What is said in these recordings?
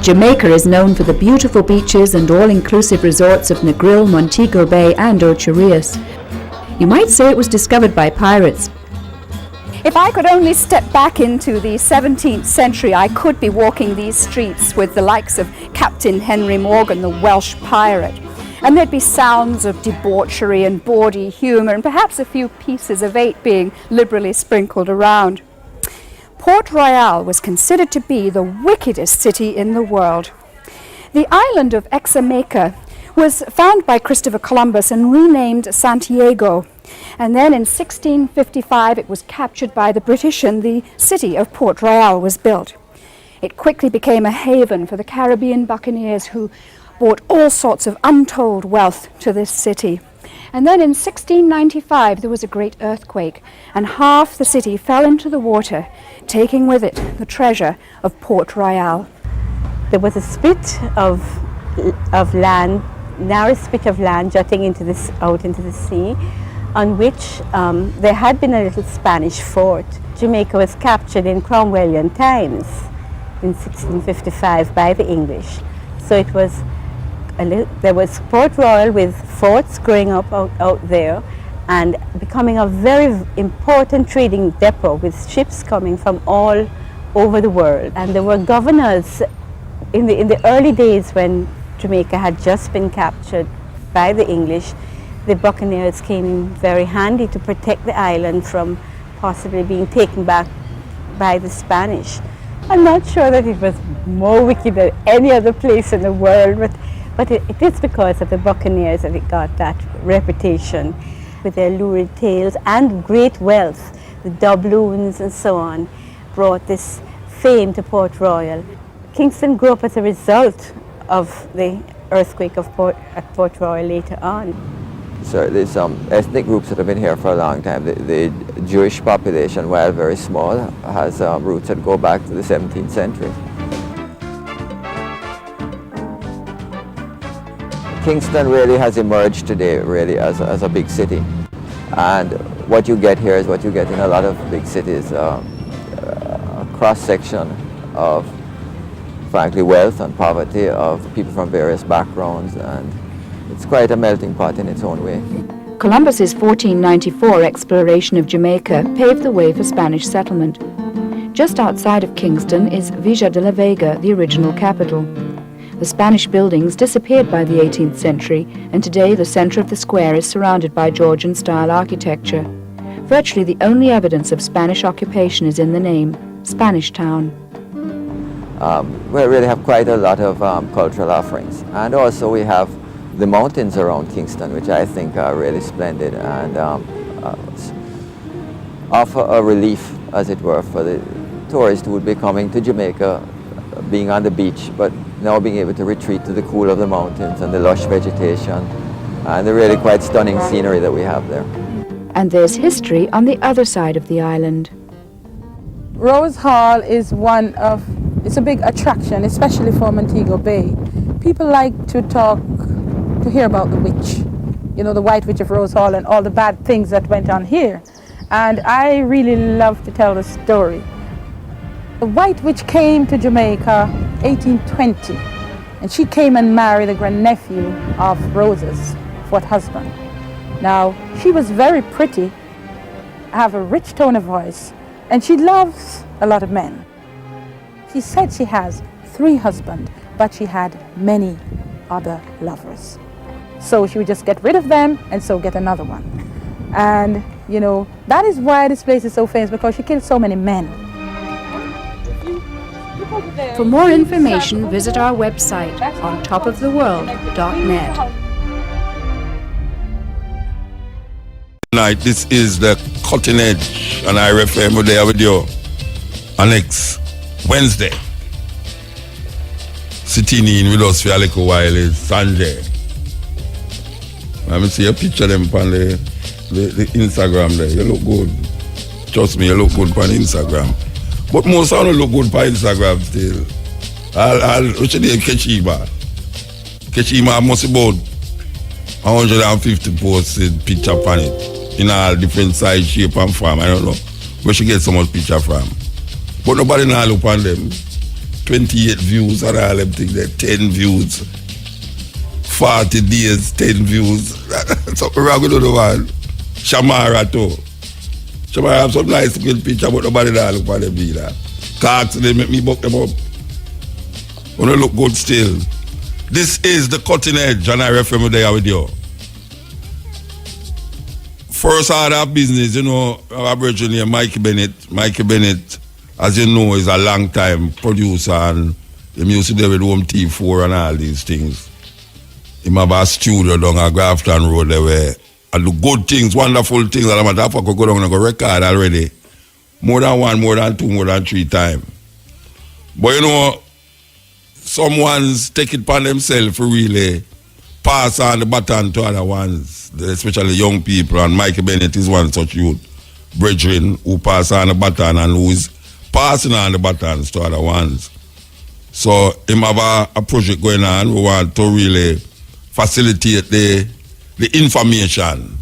Jamaica is known for the beautiful beaches and all-inclusive resorts of Negril, Montego Bay and Ocho Rios. You might say it was discovered by pirates. If I could only step back into the 17th century, I could be walking these streets with the likes of Captain Henry Morgan, the Welsh pirate. And there'd be sounds of debauchery and bawdy humour and perhaps a few pieces of eight being liberally sprinkled around. Port Royal was considered to be the wickedest city in the world. The island of Jamaica was found by Christopher Columbus and renamed Santiago. And then in 1655 it was captured by the British and the city of Port Royal was built. It quickly became a haven for the Caribbean buccaneers who brought all sorts of untold wealth to this city. And then in 1695 there was a great earthquake and half the city fell into the water, taking with it the treasure of Port Royal. There was a spit of land, narrow spit of land jutting out into the sea, on which there had been a little Spanish fort. Jamaica was captured in Cromwellian times in 1655 by the English. So it was there was Port Royal with forts growing up out there and becoming a very important trading depot with ships coming from all over the world. And there were governors in the early days when Jamaica had just been captured by the English. The buccaneers came in very handy to protect the island from possibly being taken back by the Spanish. I'm not sure that it was more wicked than any other place in the world, but it is because of the buccaneers that it got that reputation with their lurid tales and great wealth. The doubloons and so on brought this fame to Port Royal. Kingston grew up as a result of the earthquake at Port Royal later on. So there's some ethnic groups that have been here for a long time. The Jewish population, while very small, has roots that go back to the 17th century. Kingston really has emerged today really as a big city. And what you get here is what you get in a lot of big cities, a cross-section of, frankly, wealth and poverty, of people from various backgrounds, and it's quite a melting pot in its own way. Columbus's 1494 exploration of Jamaica paved the way for Spanish settlement. Just outside of Kingston is Villa de la Vega, the original capital. The Spanish buildings disappeared by the 18th century, and today the center of the square is surrounded by Georgian-style architecture. Virtually the only evidence of Spanish occupation is in the name, Spanish Town. We really have quite a lot of cultural offerings, and also we have the mountains around Kingston, which I think are really splendid and offer a relief, as it were, for the tourists who would be coming to Jamaica, being on the beach, but now being able to retreat to the cool of the mountains and the lush vegetation and the really quite stunning scenery that we have there. And there's history on the other side of the island. Rose Hall is it's a big attraction, especially for Montego Bay. People like to hear about the witch, you know, the White Witch of Rose Hall and all the bad things that went on here. And I really love to tell the story. The White Witch came to Jamaica 1820, and she came and married the grandnephew of Rose's fourth husband. Now, she was very pretty, have a rich tone of voice, and she loves a lot of men. She said she has 3 husbands, but she had many other lovers. So she would just get rid of them and so get another one. And, you know, that is why this place is so famous, because she killed so many men. For more information, visit our website on topoftheworld.net. Tonight, this is the Cutting Edge, and I refer me there with you on next Wednesday. Sitting in with us for a little while is Sanjay. Let me see a picture of them on the Instagram there. You look good. Trust me, you look good on Instagram. But most of them look good on Instagram still. What's your name? Kechima. Kechima must about 150 posted picture on it. In all different size, shape and form. I don't know where she gets so much picture from. But nobody now look on them. 28 views and all them things there, 10 views. 40 days, 10 views. Something wrong with the one. Shamara too. Shamara have some nice good picture, but nobody that look for them either. Cause they make me book them up. Wanna look good still. This is the cutting edge, and I refer there with you. First order of business, you know, our brother here, Mikey Bennett. Mikey Bennett, as you know, is a long time producer and he used to do with Home T4 and all these things. He have a studio down at Grafton Road there where and do good things, wonderful things, and matter of fact, we go down and go record already. More than one, more than two, more than three times. But you know, someone's take it upon themselves to really pass on the baton to other ones, especially young people, and Mikey Bennett is one such youth, brethren, who pass on the baton and who is passing on the batons to other ones. So him have a project going on. We want to really facilitate the information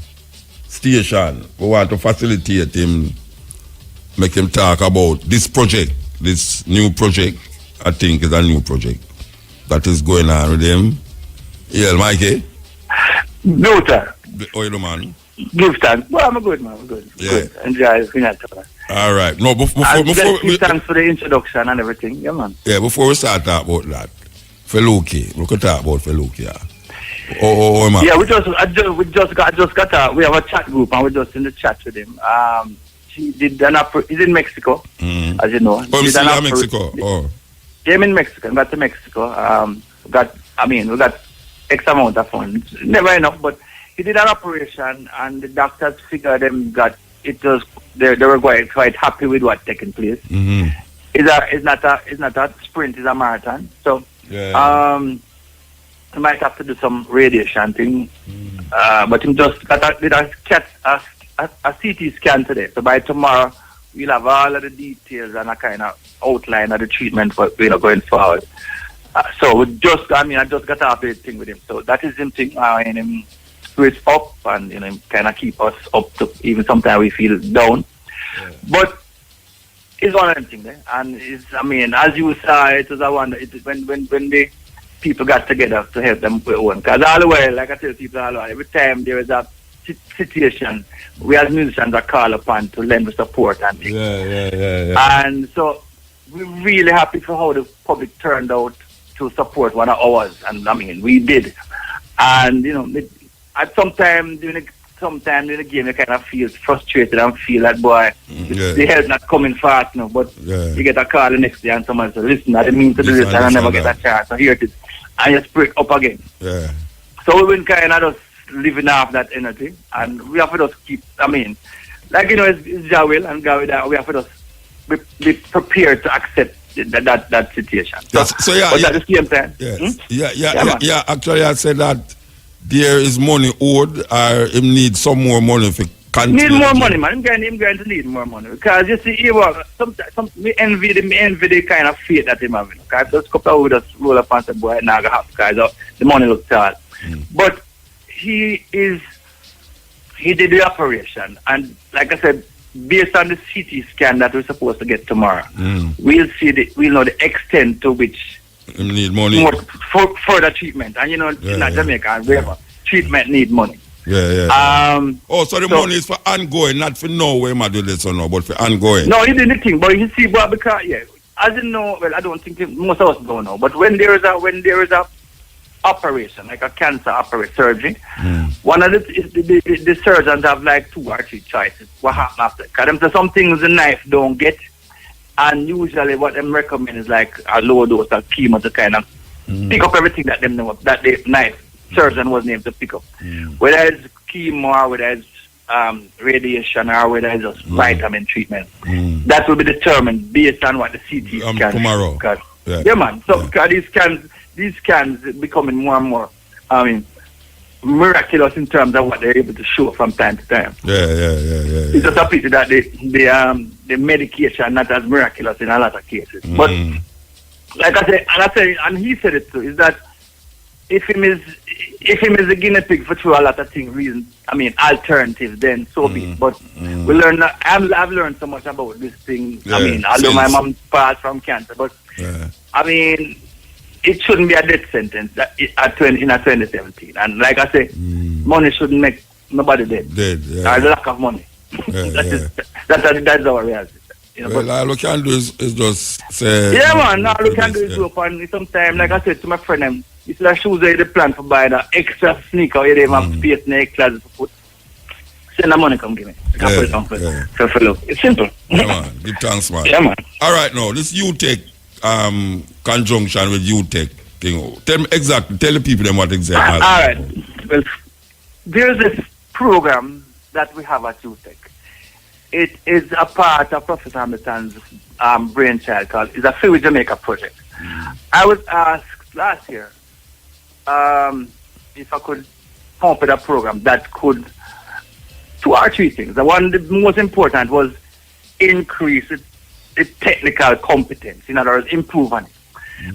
station. We want to facilitate him, make him talk about this project, this new project. I think is a new project that is going on with him. Yeah, Mikey? Daughter. How you doing, man? Give thanks. Well, I'm good, man. I'm good. Yeah. Good. Enjoy it. All right. No, before give thanks for the introduction and everything. Yeah, man. Yeah, before we start talk about that, Feluki, we could talk about Feluki, yeah. Oh, man. Yeah, we just got we have a chat group and we're just in the chat with him. He did he's in Mexico, as you know. Oh, he's in Mexico. Oh. I'm in Mexico. Got to Mexico. We got X amount of funds. Never enough, but he did an operation and the doctors figured they were quite happy with what taking place. Mm-hmm. It's not a sprint, it's a marathon. So he might have to do some radiation thing. But he just did a CT scan today. So by tomorrow we'll have all of the details and a kind of outline of the treatment for going forward. So I just got off the thing with him. So that is him thing. And him spirits up and kind of keep us up to even sometimes we feel down. Yeah. But it's one of them things there. And as you saw, it was a wonder. When the people got together to help them with one. Because all the way, like I tell people all the way, every time there is a situation, we as musicians are called upon to lend support and things. Yeah. And so we're really happy for how the public turned out to support one of ours. And we did. And at some time during the game you kind of feel frustrated and feel that the help not coming fast now, but you get a call the next day and someone says, listen, I didn't mean to do this and I never get a chance. So here it is. And you spirit up again. Yeah. So we've been kind of just living off that energy and we have to just keep, it's Jawil and God that we have to just be prepared to accept that situation. But at the same time. Yeah. Actually, I said that there is money owed, or him need some more money for continue. Need more money, man. Him going to need more money because you see, he was we envy the kind of faith that him having. Because those couple of just roll up and say, boy, now I have because the money looks tall. But he did the operation, and like I said, based on the CT scan that we're supposed to get tomorrow, we'll know the extent to which you need money for further treatment. And in Jamaica and wherever, treatment need money. So the money is for ongoing, not for now where I do this or no, but for ongoing. No, he did the thing, but you see, because as you know, well, I don't think most of us don't know, but when there is a operation, like a cancer surgery, one of the surgeons have like 2 or 3 choices. What happens after? Because them some things the knife don't get, and usually what them recommend is like a low dose of chemo to kind of pick up everything that them know that the knife surgeon wasn't able to pick up. Whether it's chemo, whether it's radiation, or whether it's just vitamin treatment, that will be determined based on what the CT scan tomorrow. Man. So these scans becoming more and more, miraculous in terms of what they're able to show from time to time. It's just a pity that the medication not as miraculous in a lot of cases. But like I say, and he said it too, is that if him is a guinea pig for through a lot of things, alternatives, then so be it. But we learn. I've learned so much about this thing. Although my mom passed from cancer, but I mean, it shouldn't be a death sentence in 2017. And like I say, money shouldn't make nobody dead. Yeah. Or the lack of money. That's our reality. You know, well, all we can do is just say... Yeah, man, all we can do is go and sometimes, like I said to my friend, it's like shoes that you plan for buy the extra sneaker, you don't have space in the closet to put. Send the money, come give me. I can put it on for look. It's simple. Yeah, man. Give thanks, man. Yeah, man. All right, now, this UTech conjunction with UTech thing. Tell me exactly, tell the people them what exactly. All right. Well, there's this program that we have at UTech. It is a part of Professor Hamilton's brainchild called, it's a Free with Jamaica project. I was asked last year if I could come up with a program that could, two or three things. The one, the most important was increase the technical competence, in other words, improve on it.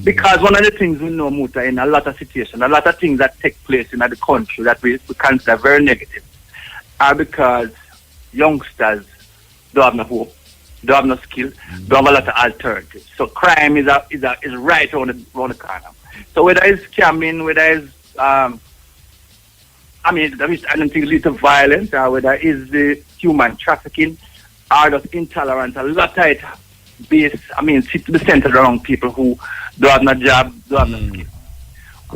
Because one of the things we know, Muta, in a lot of situations, a lot of things that take place in the country that we consider very negative are because youngsters don't have no hope, don't have no skill, don't have a lot of alternatives. So crime is right around the corner. So whether it's scamming, whether it's I don't think little violence, or whether it's the human trafficking, or just intolerance, a lot of it sit to the center around people who don't have no job, don't have no skill.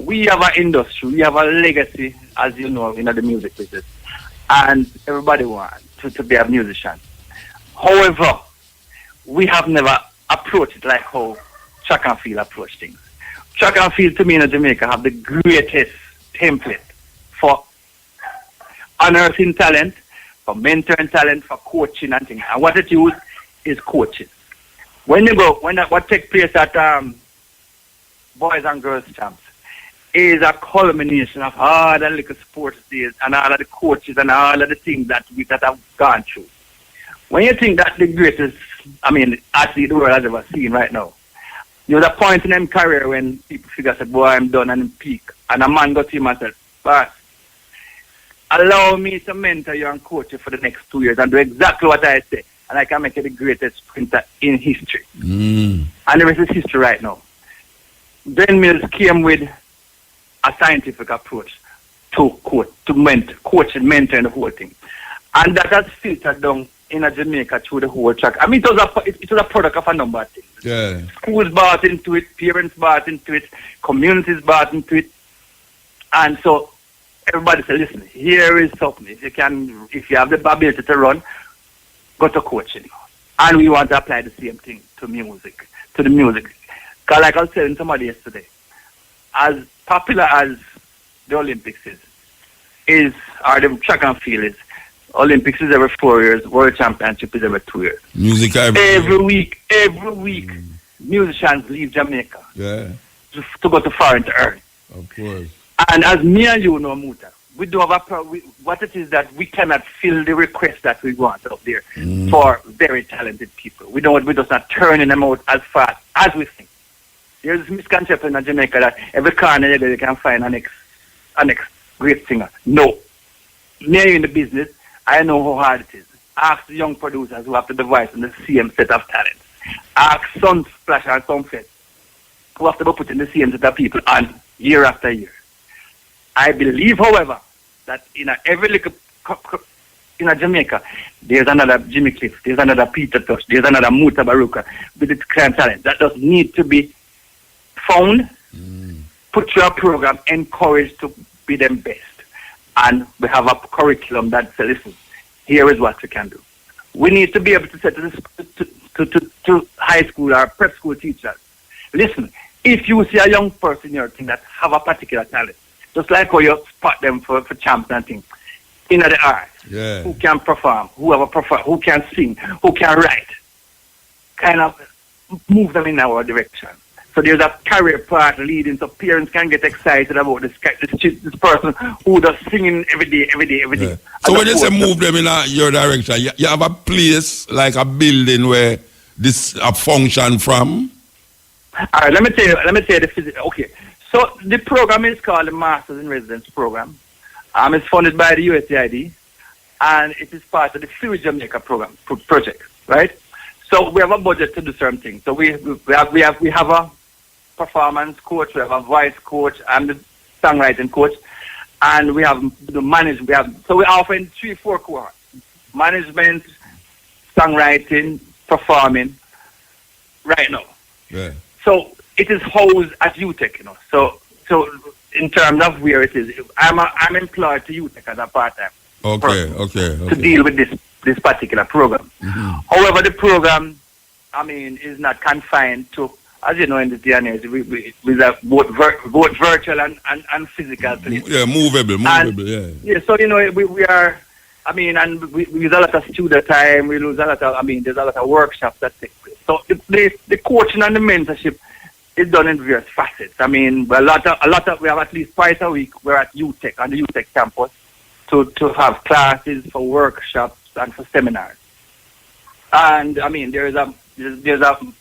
We have an industry, we have a legacy, as you know, in the music business, and everybody wants to be a musician. However, we have never approached it like how track and field approach things. Track and field, to me, in Jamaica, have the greatest template for unearthing talent, for mentoring talent, for coaching and things. And what it uses is coaches. When you go, what takes place at Boys and Girls Champs is a culmination of all the little sports days and all of the coaches and all of the things that have gone through. When you think that the greatest, athlete the world has ever seen right now, there was a point in them career when people figure, said, boy, I'm done, and peak. And a man got to him and said, boss, allow me to mentor you and coach you for the next 2 years and do exactly what I say. And I can make you the greatest sprinter in history. And the rest is history right now. Ben Mills came with a scientific approach to coach and mentor the whole thing. And that has filtered down in Jamaica through the whole track. It was a product of a number of things. Yeah. Schools bought into it, parents bought into it, communities bought into it. And so everybody said, listen, here is something. If you have the ability to run, go to coaching. And we want to apply the same thing to the music. Because like I was telling somebody yesterday, as popular as the Olympics is or the track and field is, Olympics is every 4 years, World Championship is every 2 years. Music every week, musicians leave Jamaica to go to foreign to earn. Of course. And as me and you know, Muta, we do have what it is that we cannot fill the request that we want out there for very talented people. We're just not turning them out as fast as we think. There's this misconception in Jamaica that every corner you can find an next great singer. No. Me in the business, I know how hard it is. Ask the young producers who have to devise in the same set of talents. Ask Sunsplash and Sunfest who have to be putting the same set of people on year after year. I believe, however, that in every little in Jamaica, there's another Jimmy Cliff, there's another Peter Tosh, there's another Mutabaruka with its kind of talent that does need to be found, put through a program, encouraged to be them best. And we have a curriculum that says, listen, here is what we can do. We need to be able to say to high school or prep school teachers, listen, if you see a young person in your thing that have a particular talent, just like how you spot them for champs and things, in the arts, who can perform, who can sing, who can write, kind of move them in our direction. So there's a career path leading, so parents can get excited about this person who does singing every day. Yeah. So when you say move them in your direction, you have a place, like a building where this function from? All right, let me tell you the physics. Okay, so the program is called the Masters in Residence Program. It's funded by the USAID, and it is part of the Free Jamaica program project, right? So we have a budget to do certain things. So we have performance coach, we have a voice coach, I'm the songwriting coach, and we have the management. So we're offering 3-4 cohorts: management, songwriting, performing. Right now. Yeah. So it is housed at UTech, So in terms of where it is, I'm employed to UTech as a part-time. Okay. To deal with this particular program. Mm-hmm. However, the program, is not confined to, as you know, in the day and age, we have both virtual and physical places. Yeah, movable, yeah. Yeah, so, we are, and we lose a lot of student time, we lose a lot of, there's a lot of workshops that take place. So the coaching and the mentorship is done in various facets. A lot of, we have at least twice a week, we're at UTech, on the UTech campus, to have classes, for workshops, and for seminars. And there's a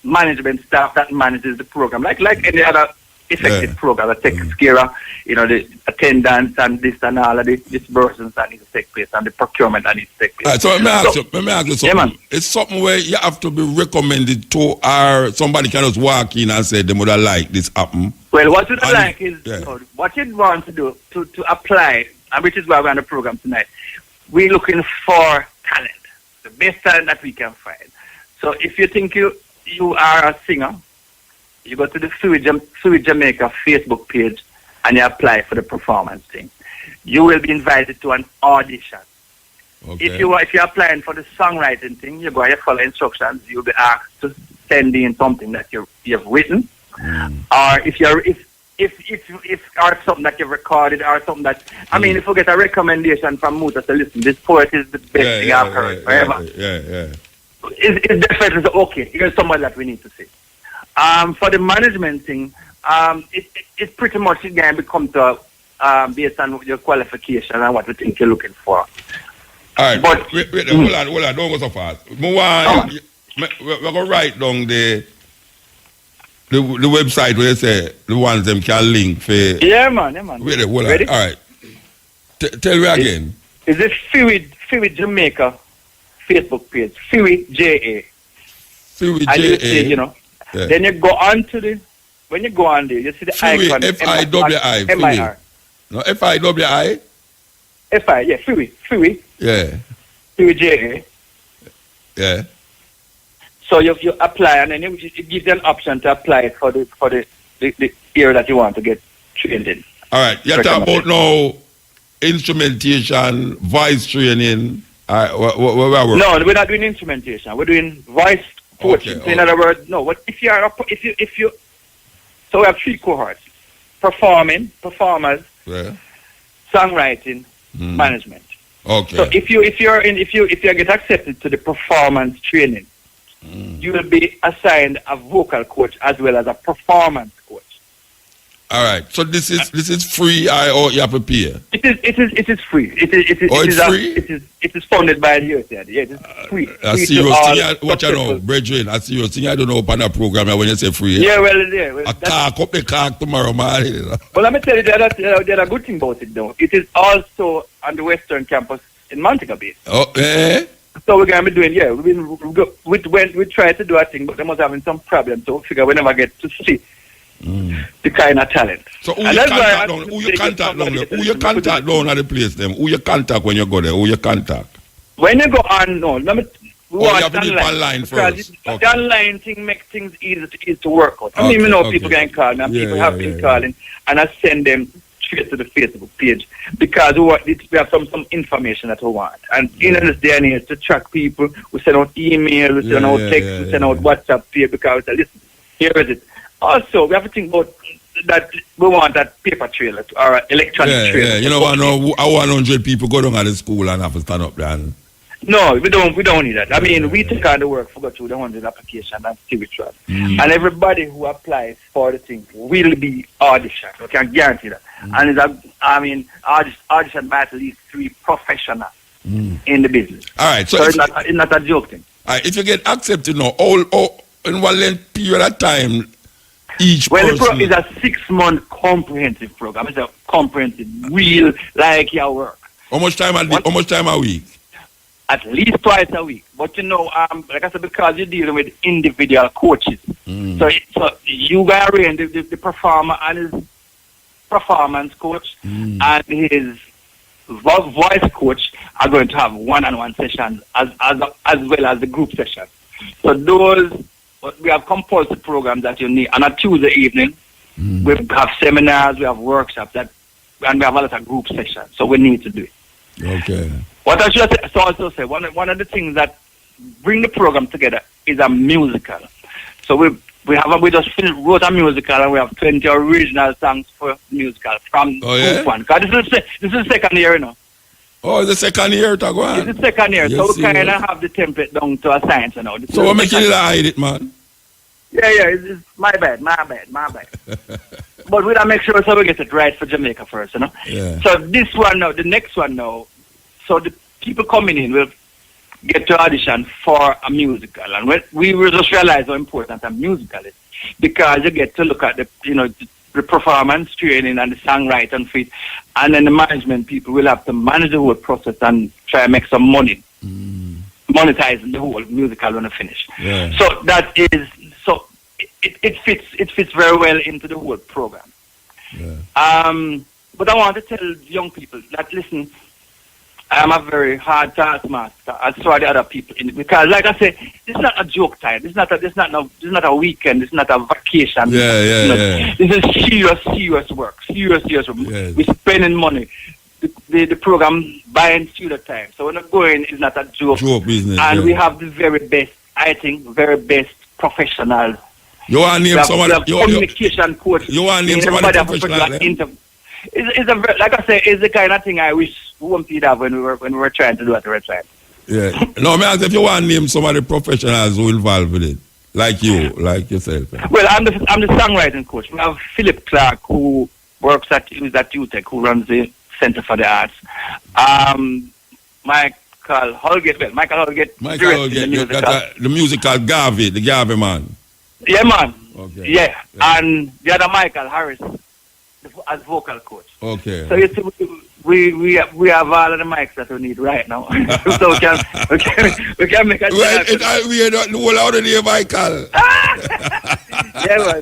management staff that manages the program, like any other effective program that takes care of, the attendance and this and all of the disbursements that need to take place and the procurement that needs to take place. All right, so let me ask you something. Yeah, it's something where you have to be recommended to, or somebody can just walk in and say they would have like this happen. Well, what you'd like is, what you'd want to do to apply, and which is why we're on the program tonight. We're looking for talent, the best talent that we can find. So if you think you are a singer, you go to the Fluid Jamaica Facebook page and you apply for the performance thing. You will be invited to an audition. Okay. If you're applying for the songwriting thing, you go, you follow instructions. You'll be asked to send in something that you've written, or if or something that you've recorded, or something that if you get a recommendation from Muta, say, listen, this poet is the best thing I've heard forever. It's definitely okay. Here's somebody that we need to see. For the management thing, it's pretty much going to become based on your qualification and what you think you're looking for. All right, but wait, hold on, don't go so fast. We're going to write down the website where you say the ones them can link for. Yeah, man. Wait, hold on. Ready? All right. Tell me again. Is it Fluid Jamaica Facebook page? Fluid JA. Fluid JA. You see, Yeah. Then you go on to when you go on there, you see the icon. F-I-W-I. M-I-R. No, F-I-W-I. F-I, yeah, Fluid. Yeah. Fluid JA. Yeah. So you apply, and then it gives you an option to apply for the area that you want to get trained in. All right. You're talking about now instrumentation, voice training. No, we're not doing instrumentation. We're doing voice coaching. Okay. In other words, no. What if you? So we have 3 cohorts: performers, songwriting, management. Okay. So if you get accepted to the performance training, you will be assigned a vocal coach as well as a performance coach. All right. So this is free, or you have to pay? It is free. It is funded by the USAID. Yeah, it is free. I see you thing. What you know, brethren? I see you thing. I don't know about that program when you say free. Yeah, well. I talk up the car tomorrow morning. Well, let me tell you there's a good thing about it, though. It is also on the Western campus in Montego Bay. Oh, eh? So we're going to be doing, we try to do a thing, but they must having some problems. So we figure we never get to see the kind of talent. So who you contact down at the place them? Who you contact when you go there? Who you contact? When you go on, no, let me. You have to do it online first. The online thing makes things easy to work out. People can call me, and people have been calling, and I send them straight to the Facebook page because we have some information that we want. And in this day and age, to track people, we send out email, we send out text, we send out WhatsApp here because listen, here is it. Also, we have to think about that we want that paper trail or electronic trail. Yeah, you know, 100 people go down at the school and have to stand up there. And... No, we don't need that. We take on the work for go through the 100 application and see which one. And everybody who applies for the thing will be auditioned. I can guarantee that. And it's auditioned by at least 3 professionals in the business. All right, so it's not a joke thing. All right, if you get accepted now, in one length period of time, each person... Well, it's a 6-month comprehensive program. It's a comprehensive, real, like your work. How much time a week? at least twice a week. But like I said, because you're dealing with individual coaches, so you got to arrange the performer and his performance coach and his voice coach are going to have one-on-one sessions as well as the group sessions. So we have compulsory programs that you need. On a Tuesday evening, we have seminars, we have workshops, and we have a lot of group sessions. So we need to do it. Okay. What I should also say, one of the things that bring the program together is a musical. So we just wrote a musical, and we have 20 original songs for musical from group one. Because this is the second year, Oh, it's the second year to go on? It's the second year, so we kind of have the template down to a science, So we're making it hide it, man? Yeah, it's my bad. But we gotta make sure so we get it right for Jamaica first, Yeah. So this one now, the next one now, so the people coming in will get to audition for a musical, and we will just realize how important a musical is, because you get to look at the performance training and the songwriting for it, and then the management people will have to manage the whole process and try and make some money, monetizing the whole musical when it's finished. Yeah. So it fits very well into the whole program. Yeah. But I want to tell young people that, listen, I'm a very hard taskmaster, as so are the other people, because, like I say, this is not a joke time. This is not a weekend. This is not a vacation. Yeah. This is serious work. Serious work. Yes. We're spending money. The program buying studio time. So when I'm going, it's not a joke. Joke business. And we have the very best, I think, very best professionals. You want to name someone? Communication coach. You want to name someone professional? It's like I say, it's the kind of thing I wish we wouldn't have when we were trying to do at the red side. Yeah. No, me ask if you want to name some of the professionals who involved with it, like yourself. Well, I'm the songwriting coach. We have Philip Clark, who works at UTech, who runs the Center for the Arts. Michael Holgate, the musical Garvey, the Garvey man. Yeah, man. Okay. Yeah. And the other Michael Harris as vocal coach. Okay. So you see, we have all of the mics that we need right now. So we can make a well, we are not the whole out of the Michael. Yeah, man.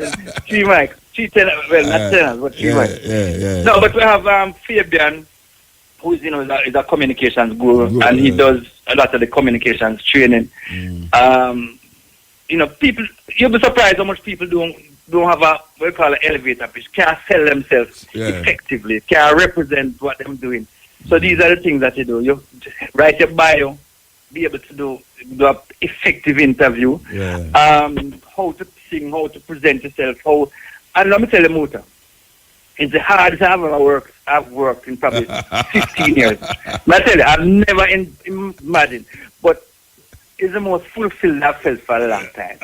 3 mics. 3 tenors. Well, not tenors, but 3 mics. Yeah. No, but we have Fabian, who is is a communications guru, and he does a lot of the communications training. People, you'll be surprised how much people don't have what we call an elevator pitch, can't sell themselves effectively, can't represent what they're doing. So these are the things that you do. You write your bio, be able to do an effective interview, how to sing, how to present yourself, and let me tell you, Muta, it's the hardest I've worked in probably 15 years. I tell you, I've never imagined, but it's the most fulfilled I've felt for a long time.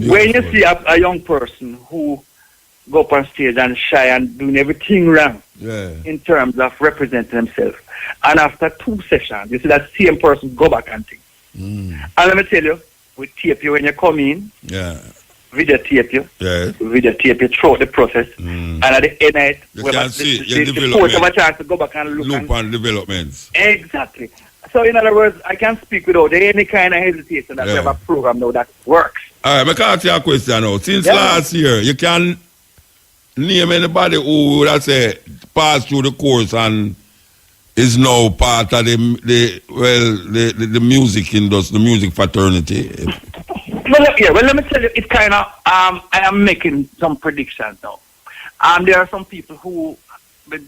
When you see a young person who go up on stage and shy and doing everything wrong in terms of representing himself, and after 2 sessions, you see that same person go back and think. And let me tell you, we tape you when you come in, video tape you throughout the process, and at the end of it, we have the coach have a chance to go back and look on developments. Exactly. So in other words, I can speak without any kind of hesitation that we have a program now that works. All right, I can ask you a question now. Since last year, you can name anybody who would say pass through the course and is now part of the music industry, the music fraternity. Well, let me tell you, it's kind of I am making some predictions now. There are some people who,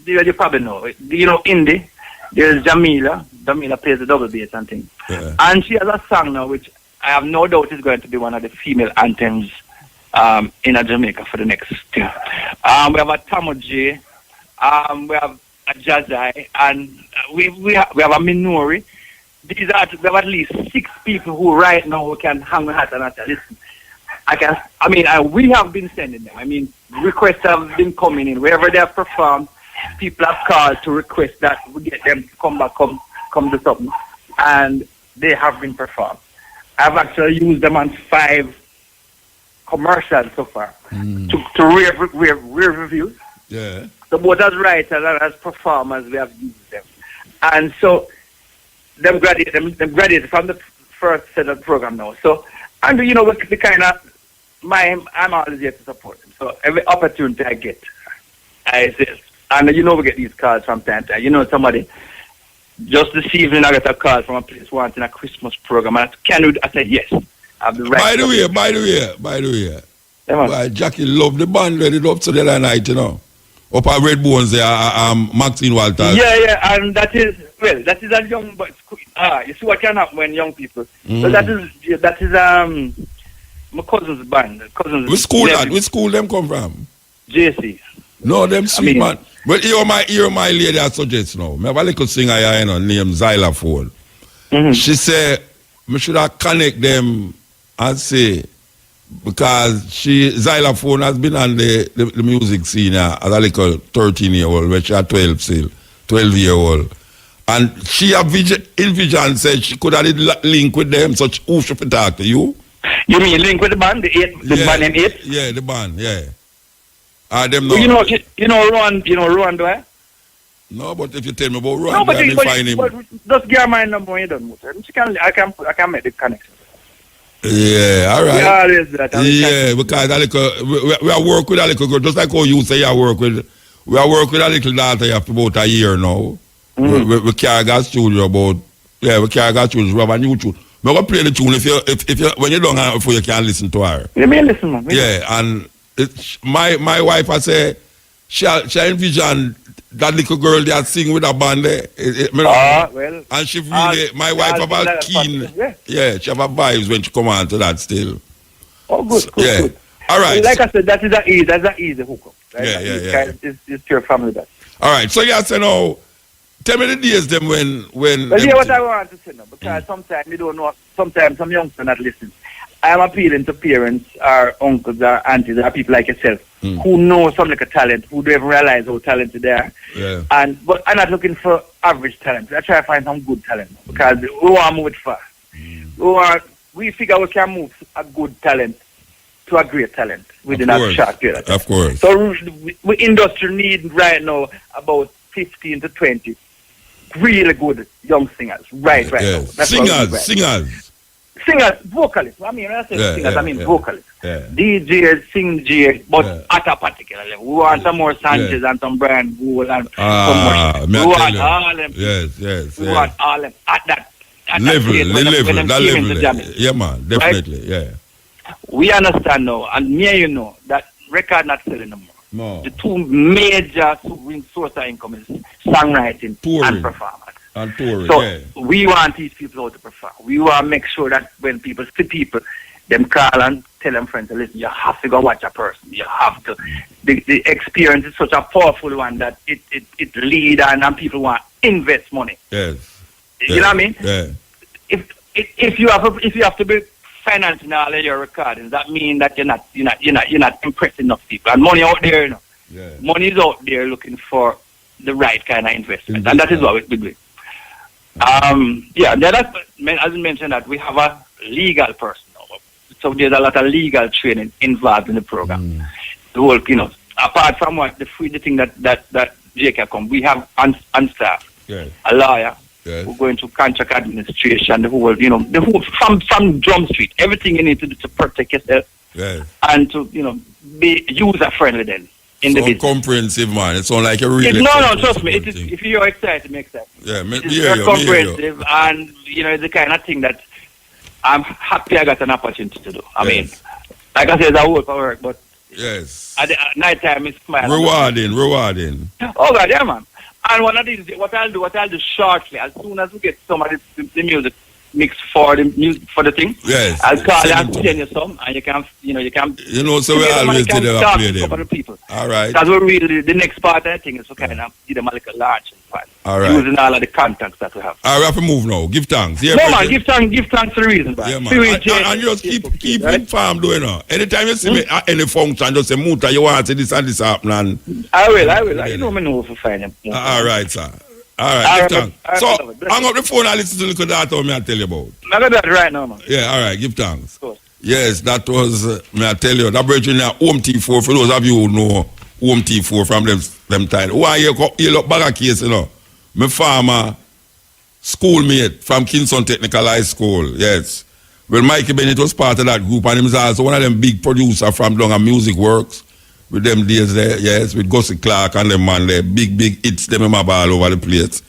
you probably know, indie. There's Jamila. Jamila plays the double bass and things. And she has a song now which I have no doubt is going to be one of the female anthems in Jamaica for the next year. We have a Tamoji, we have a Jazai, and we have a Minori. We have at least 6 people who right now can hang their hat and say, listen, we have been sending them. Requests have been coming in. Wherever they have performed, people have called to request that we get them to come back, come to something. And they have been performed. I've actually used them on 5 commercials so far to rave reviews. So both as writers and as performers, we have used them. And so them graduated from the first set of program now. So, and you know, the kind of I'm always here to support them. So every opportunity I get, I say, and you know, we get these calls from time to time. You know, somebody just this evening I got a call from a place wanting a Christmas program. And I said yes. I'll be right. By the way, Yeah, well, Jackie love the band ready up to the other night, you know. Up at Red Bones there, Maxine Walters. Yeah, and that is a young, but you see what can happen when young people. So that is my cousin's band. Which school them come from? JC. No, them sweet man. Well, hear my lady I suggest now. I have a little singer here, you know, named Xylophone. She said, I should have connect them and say, because Xylophone has been on the music scene as a little 13-year-old, when she had 12-year-old. And she envisioned, said she could have link with them, so who should talk to you? You mean link with the band, the band in 8? Yeah, the band, yeah. Them well, you know Rowan, do I? No, but if you tell me about Rowan, I can find him. But just give my number when you done. I can make the connection. Yeah, all right. Yeah, because we are work with a little girl, just like how you say you work with. We are work with a little daughter after about a year now. We carry gas studio we carry gas studio. We have a new tune. I'm gonna play the tune if you when you don't have before you can listen to her. You may listen, man. Yeah, and my wife I say she envisioned that little girl that sing with a band there. Well. And she really, my wife have a keen, she have a vibes when she come on to that still. Oh, good. All right. Like I said, that's an easy hookup. Right? Yeah. It's pure family that. All right. So you say now, tell me the days them when. Well, yeah, what I want to say now, because sometimes you don't know. Sometimes some youngsters not listening. I am appealing to parents, or uncles, or aunties, or people like yourself who know some like a talent, who don't even realize how talented they are. Yeah. But I'm not looking for average talent. I try to find some good talent because we want to move it fast. We figure we can move a good talent to a great talent within a short period of time. Of course. So we industry need right now about 15 to 20 really good young singers right now. That's Singers, vocalists. I mean, when I say singers, I mean vocalists. Yeah. DJs, but at a particular level. We want some more Sanchez and some Brian Gould and some more. We want all them. Yes. We want all them at that level. Yeah, man, definitely, right? Yeah. We understand now, and me, you know, that record not selling no more. No. The two major source of income is songwriting and performance. And touring, so we want these people how to perform. We want to make sure that when people see people, them call and tell them friends, listen, you have to go watch a person. You have to. The experience is such a powerful one that it lead and people want to invest money. Yes. You know what I mean? Yeah. If you have to be financing all of your recordings, that means that you're not impressing enough people. And money out there, you know. Yeah. Money is out there looking for the right kind of investment, and that is what we're doing. As you mentioned, that we have a legal person now. So there's a lot of legal training involved in the program. The whole, apart from the thing that Jacob come, we have on staff a lawyer who go into contract administration, the whole from Drum Street, everything you need to do to protect yourself and to be user friendly then. In the business. Comprehensive, man. It sounds like a really. No, trust me. If you're excited, it makes sense. Yeah, it's comprehensive, and it's the kind of thing that I'm happy I got an opportunity to do. I mean, like I said, I work for work, but at night time it's smiling. Rewarding. Oh God, yeah, man. And one of these, what I'll do shortly, as soon as we get some of the music mix for the thing. Yes. I'll call you and send you some, and you can. So we always did that play them. Other people. All right. That's what really the next part of the thing is to kind of give them a little large part. All right. Using all of the contacts that we have. All right, we have to move now. Give thanks. Yeah, no man, give thanks for the reason, man. Yeah, man. And just keep informed, doing it. Anytime you see me at any function, just say, Muta, you want to see this and this happen. I will. You know me know if you find them. All right, sir. All right, give thanks. So, hang up the phone and listen to the little data me I tell you about. I'm going to do that right now, man. Yeah, all right, give thanks. Yes, that was, may I tell you, that bridging now, Home T4, for those of you who know Home T4 from them time. Why you look back a case, my farmer, schoolmate from Kingston Technical High School, yes. Well, Mikey Bennett was part of that group, and he was also one of them big producers from down at Music Works with them days there, yes, with Gussie Clark and them man there, big hits, them in my ball over the place.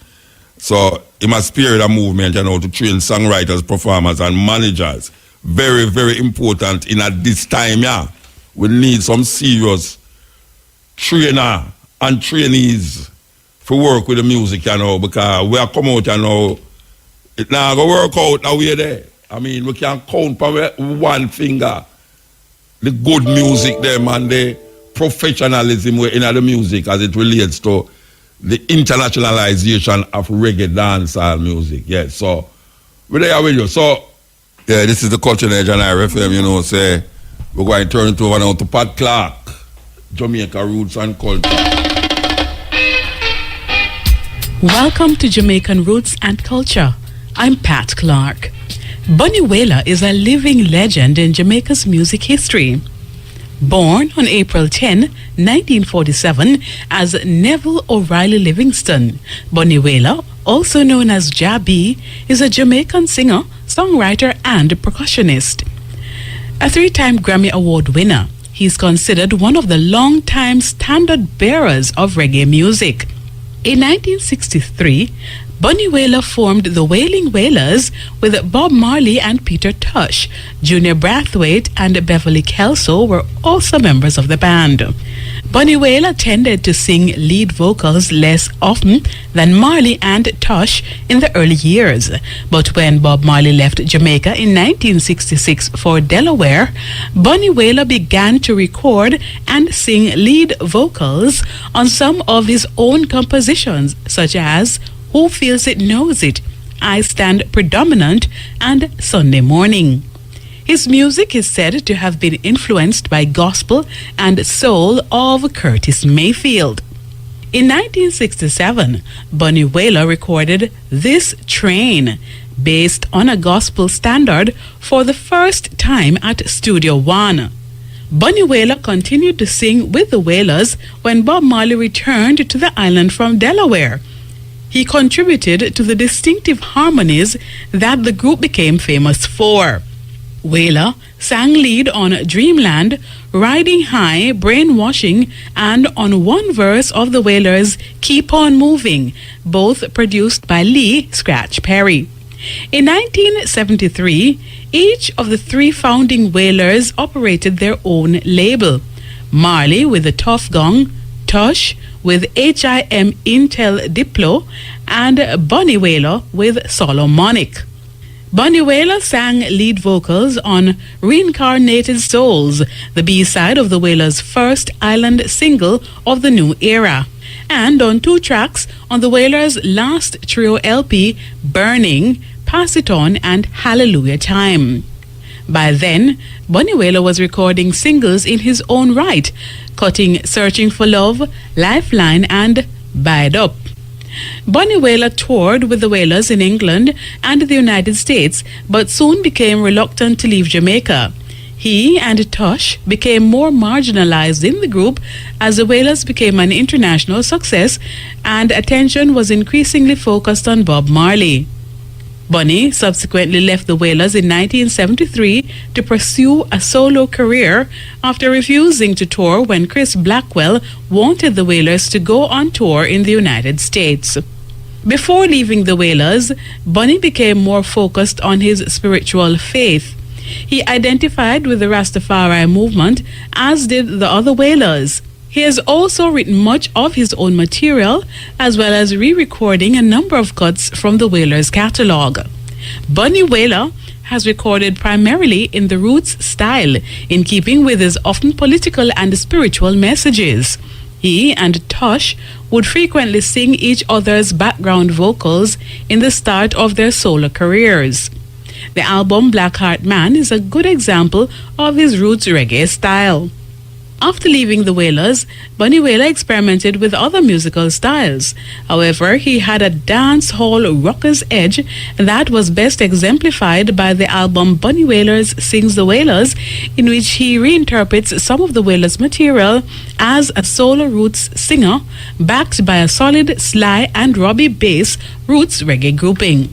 So he must spearhead a movement, you know, to train songwriters, performers, and managers. Very, very important in at this time, yeah. We need some serious trainer and trainees for work with the music, you know, because we are come out, you know, it now go work out now we're there. I mean, we can count by one finger the good music them and the professionalism in the music as it relates to the internationalization of reggae dancehall music. Yes, so we're there with you. So, yeah, this is the Culture Edge and IRFM, you know, say we're going to turn it over now to Pat Clark, Jamaica Roots and Culture. Welcome to Jamaican Roots and Culture. I'm Pat Clark. Bunny Wailer is a living legend in Jamaica's music history. Born on April 10, 1947 as Neville O'Reilly Livingston, Bunny Wailer, also known as Jabi, is a Jamaican singer, songwriter and percussionist. A 3-time Grammy Award winner, he is considered one of the long-time standard bearers of reggae music. In 1963, Bunny Wailer formed the Wailing Wailers with Bob Marley and Peter Tosh. Junior Brathwaite and Beverly Kelso were also members of the band. Bunny Wailer tended to sing lead vocals less often than Marley and Tosh in the early years. But when Bob Marley left Jamaica in 1966 for Delaware, Bunny Wailer began to record and sing lead vocals on some of his own compositions, such as Who Feels It Knows It, I Stand Predominant, and Sunday Morning. His music is said to have been influenced by gospel and soul of Curtis Mayfield. In 1967, Bunny Wailer recorded This Train, based on a gospel standard, for the first time at Studio One. Bunny Wailer continued to sing with the Wailers when Bob Marley returned to the island from Delaware. He contributed to the distinctive harmonies that the group became famous for. Wailer sang lead on Dreamland, Riding High, Brainwashing, and on one verse of the Wailers' Keep On Moving, both produced by Lee Scratch Perry. In 1973, each of the 3 founding Wailers operated their own label. Marley with the Tough Gong, Tosh with HIM Intel Diplo, and Bunny Wailer with Solomonic. Bunny Wailer sang lead vocals on Reincarnated Souls, the B-side of the Wailers' first island single of the new era, and on 2 tracks on the Wailers' last trio LP, Burning, Pass It On, and Hallelujah Time. By then, Bunny Wailer was recording singles in his own right, cutting Searching for Love, Lifeline, and Bide Up. Bunny Wailer toured with the Wailers in England and the United States, but soon became reluctant to leave Jamaica. He and Tosh became more marginalized in the group as the Wailers became an international success and attention was increasingly focused on Bob Marley. Bunny subsequently left the Wailers in 1973 to pursue a solo career after refusing to tour when Chris Blackwell wanted the Wailers to go on tour in the United States. Before leaving the Wailers, Bunny became more focused on his spiritual faith. He identified with the Rastafari movement, as did the other Wailers. He has also written much of his own material, as well as re-recording a number of cuts from the Wailers' catalogue. Bunny Wailer has recorded primarily in the roots style, in keeping with his often political and spiritual messages. He and Tosh would frequently sing each other's background vocals in the start of their solo careers. The album Blackheart Man is a good example of his roots reggae style. After leaving the Wailers, Bunny Wailer experimented with other musical styles. However, he had a dance hall rocker's edge that was best exemplified by the album Bunny Wailers Sings the Wailers, in which he reinterprets some of the Wailers' material as a soul roots singer, backed by a solid Sly and Robbie bass roots reggae grouping.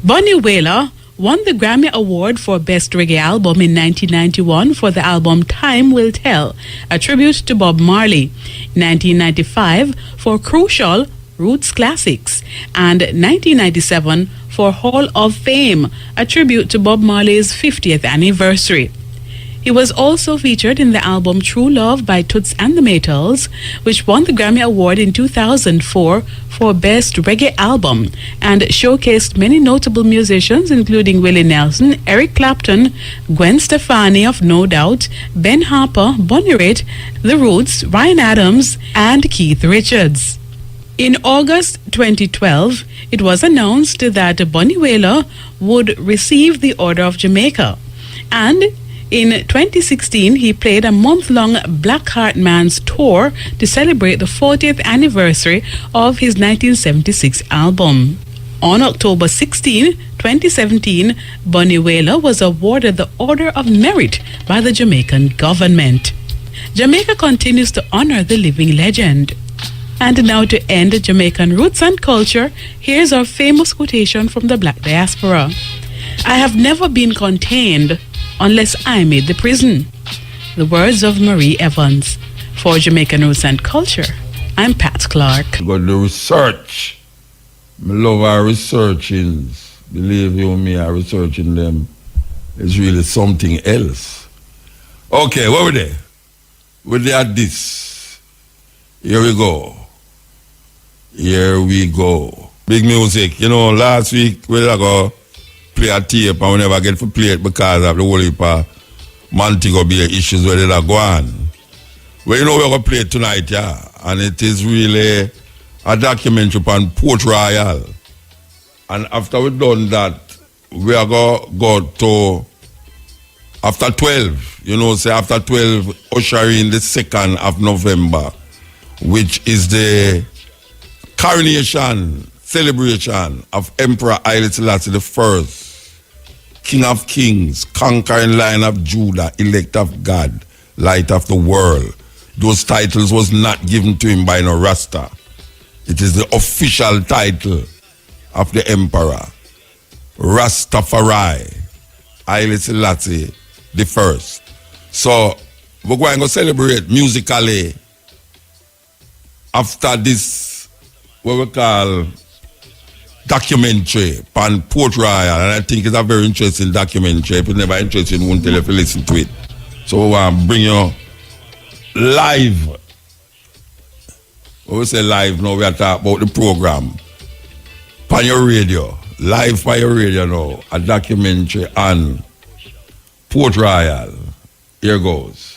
Bunny Wailer won the Grammy Award for Best Reggae Album in 1991 for the album Time Will Tell, a tribute to Bob Marley, 1995 for Crucial Roots Classics, and 1997 for Hall of Fame, a tribute to Bob Marley's 50th anniversary. He was also featured in the album True Love by Toots and the Maytals, which won the Grammy Award in 2004 for Best Reggae Album, and showcased many notable musicians including Willie Nelson, Eric Clapton, Gwen Stefani of No Doubt, Ben Harper, Bonnie Raitt, The Roots, Ryan Adams, and Keith Richards. In August 2012, it was announced that Bunny Wailer would receive the Order of Jamaica, and in 2016, he played a month-long Blackheart Man's tour to celebrate the 40th anniversary of his 1976 album. On October 16, 2017, Bunny Wailer was awarded the Order of Merit by the Jamaican government. Jamaica continues to honor the living legend. And now, to end Jamaican roots and culture, here's our famous quotation from the Black diaspora. "I have never been contained unless I made the prison." The words of Marie Evans. For Jamaican Roots and Culture, I'm Pat Clark. Got the research. I love our researchings. Believe you me, our researching them is really something else. Okay, what were they? We're there at this. Here we go. Here we go. Big music. You know, last week we go play a tape and we never get to play it because of the whole heap of Montego Bay issues where they are going. Well, you know, we're going to play it tonight, yeah. And it is really a documentary on Port Royal. And after we've done that, we are going to go to, after 12, you know, say after 12, ushering the 2nd of November, which is the coronation celebration of Emperor Haile Selassie I, King of Kings, conquering Lion of Judah, elect of God, light of the world. Those titles was not given to him by no Rasta. It is the official title of the Emperor, Rastafari, Haile Selassie I. So we're going to celebrate musically after this, what we call documentary on Port Royal, and I think it's a very interesting documentary. If you're never interested, you won't tell if you listen to it. So we want to bring you live. When we say live now, we are talking about the program on your radio, live on your radio now, a documentary on Port Royal. Here goes.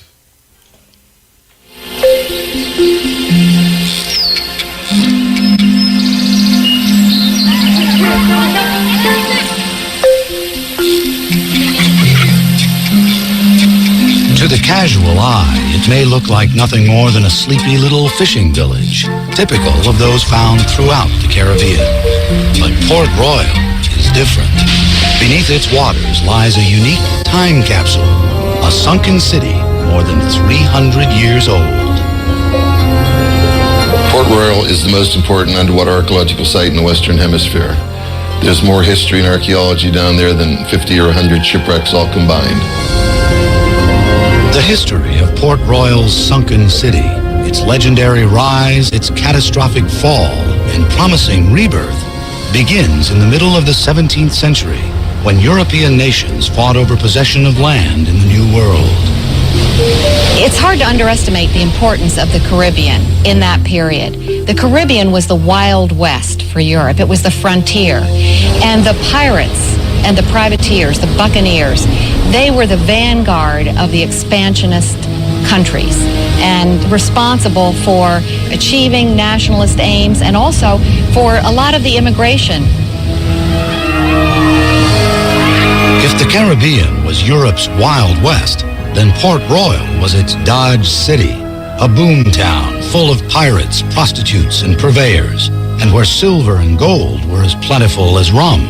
To the casual eye, it may look like nothing more than a sleepy little fishing village, typical of those found throughout the Caribbean. But Port Royal is different. Beneath its waters lies a unique time capsule, a sunken city more than 300 years old. Port Royal is the most important underwater archaeological site in the Western Hemisphere. There's more history and archaeology down there than 50 or 100 shipwrecks all combined. The history of Port Royal's sunken city, its legendary rise, its catastrophic fall, and promising rebirth begins in the middle of the 17th century when European nations fought over possession of land in the New World. It's hard to underestimate the importance of the Caribbean in that period. The Caribbean was the Wild West for Europe. It was the frontier. And the pirates and the privateers, the buccaneers, they were the vanguard of the expansionist countries and responsible for achieving nationalist aims and also for a lot of the immigration. If the Caribbean was Europe's Wild West, then Port Royal was its Dodge City, a boom town full of pirates, prostitutes, and purveyors, and where silver and gold were as plentiful as rum.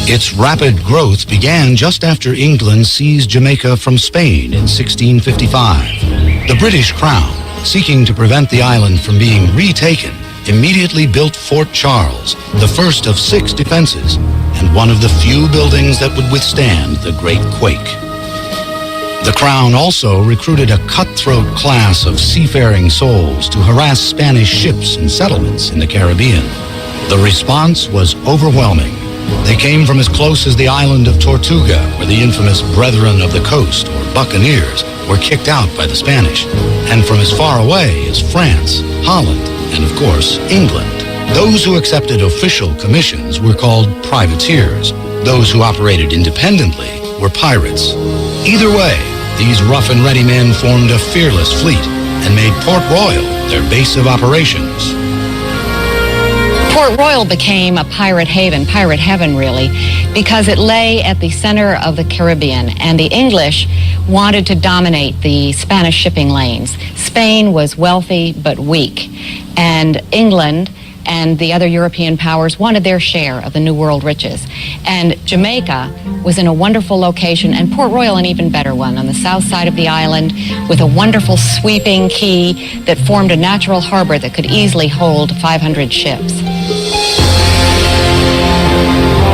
Its rapid growth began just after England seized Jamaica from Spain in 1655. The British Crown, seeking to prevent the island from being retaken, immediately built Fort Charles, the first of 6 defenses, and one of the few buildings that would withstand the Great Quake. The Crown also recruited a cutthroat class of seafaring souls to harass Spanish ships and settlements in the Caribbean. The response was overwhelming. They came from as close as the island of Tortuga, where the infamous Brethren of the Coast, or Buccaneers, were kicked out by the Spanish, and from as far away as France, Holland, and of course, England. Those who accepted official commissions were called privateers. Those who operated independently were pirates. Either way, these rough-and-ready men formed a fearless fleet and made Port Royal their base of operations. Port Royal became a pirate haven, pirate heaven really, because it lay at the center of the Caribbean, and the English wanted to dominate the Spanish shipping lanes. Spain was wealthy but weak, and England and the other European powers wanted their share of the New World riches. And Jamaica was in a wonderful location, and Port Royal an even better one, on the south side of the island, with a wonderful sweeping quay that formed a natural harbor that could easily hold 500 ships.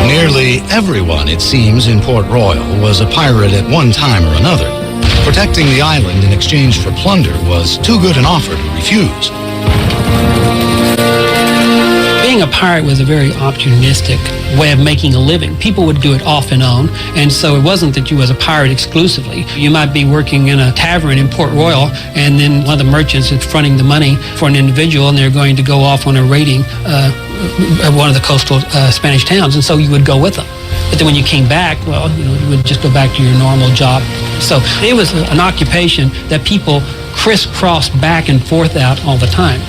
Nearly everyone, it seems, in Port Royal was a pirate at one time or another. Protecting the island in exchange for plunder was too good an offer to refuse. Being a pirate was a very opportunistic way of making a living. People would do it off and on, and so it wasn't that you was a pirate exclusively. You might be working in a tavern in Port Royal, and then one of the merchants is fronting the money for an individual, and they're going to go off on a raiding one of the coastal Spanish towns, and so you would go with them. But then when you came back, well, you would just go back to your normal job. So it was an occupation that people crisscrossed back and forth out all the time.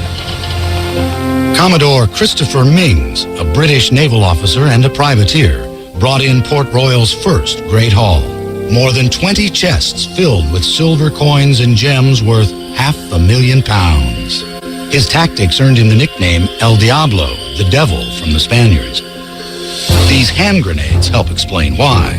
Commodore Christopher Mings, a British naval officer and a privateer, brought in Port Royal's first great haul. More than 20 chests filled with silver coins and gems worth £500,000. His tactics earned him the nickname El Diablo, the devil from the Spaniards. These hand grenades help explain why.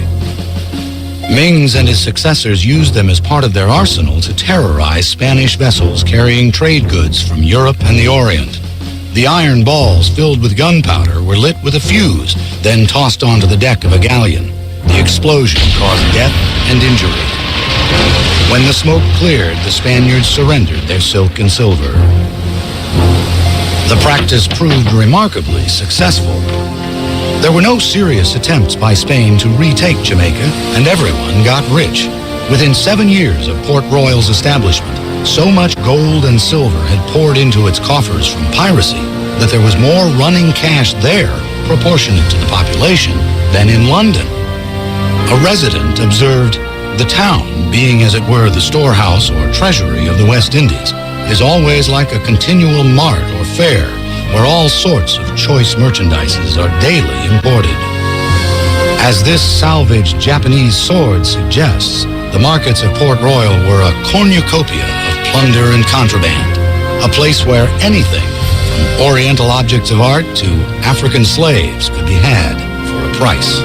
Mings and his successors used them as part of their arsenal to terrorize Spanish vessels carrying trade goods from Europe and the Orient. The iron balls filled with gunpowder were lit with a fuse, then tossed onto the deck of a galleon. The explosion caused death and injury. When the smoke cleared, the Spaniards surrendered their silk and silver. The practice proved remarkably successful. There were no serious attempts by Spain to retake Jamaica, and everyone got rich. Within 7 years of Port Royal's establishment, so much gold and silver had poured into its coffers from piracy that there was more running cash there, proportionate to the population, than in London. A resident observed, "The town, being as it were the storehouse or treasury of the West Indies, is always like a continual mart or fair, where all sorts of choice merchandises are daily imported." As this salvaged Japanese sword suggests, the markets of Port Royal were a cornucopia of plunder and contraband, a place where anything, from Oriental objects of art to African slaves, could be had for a price.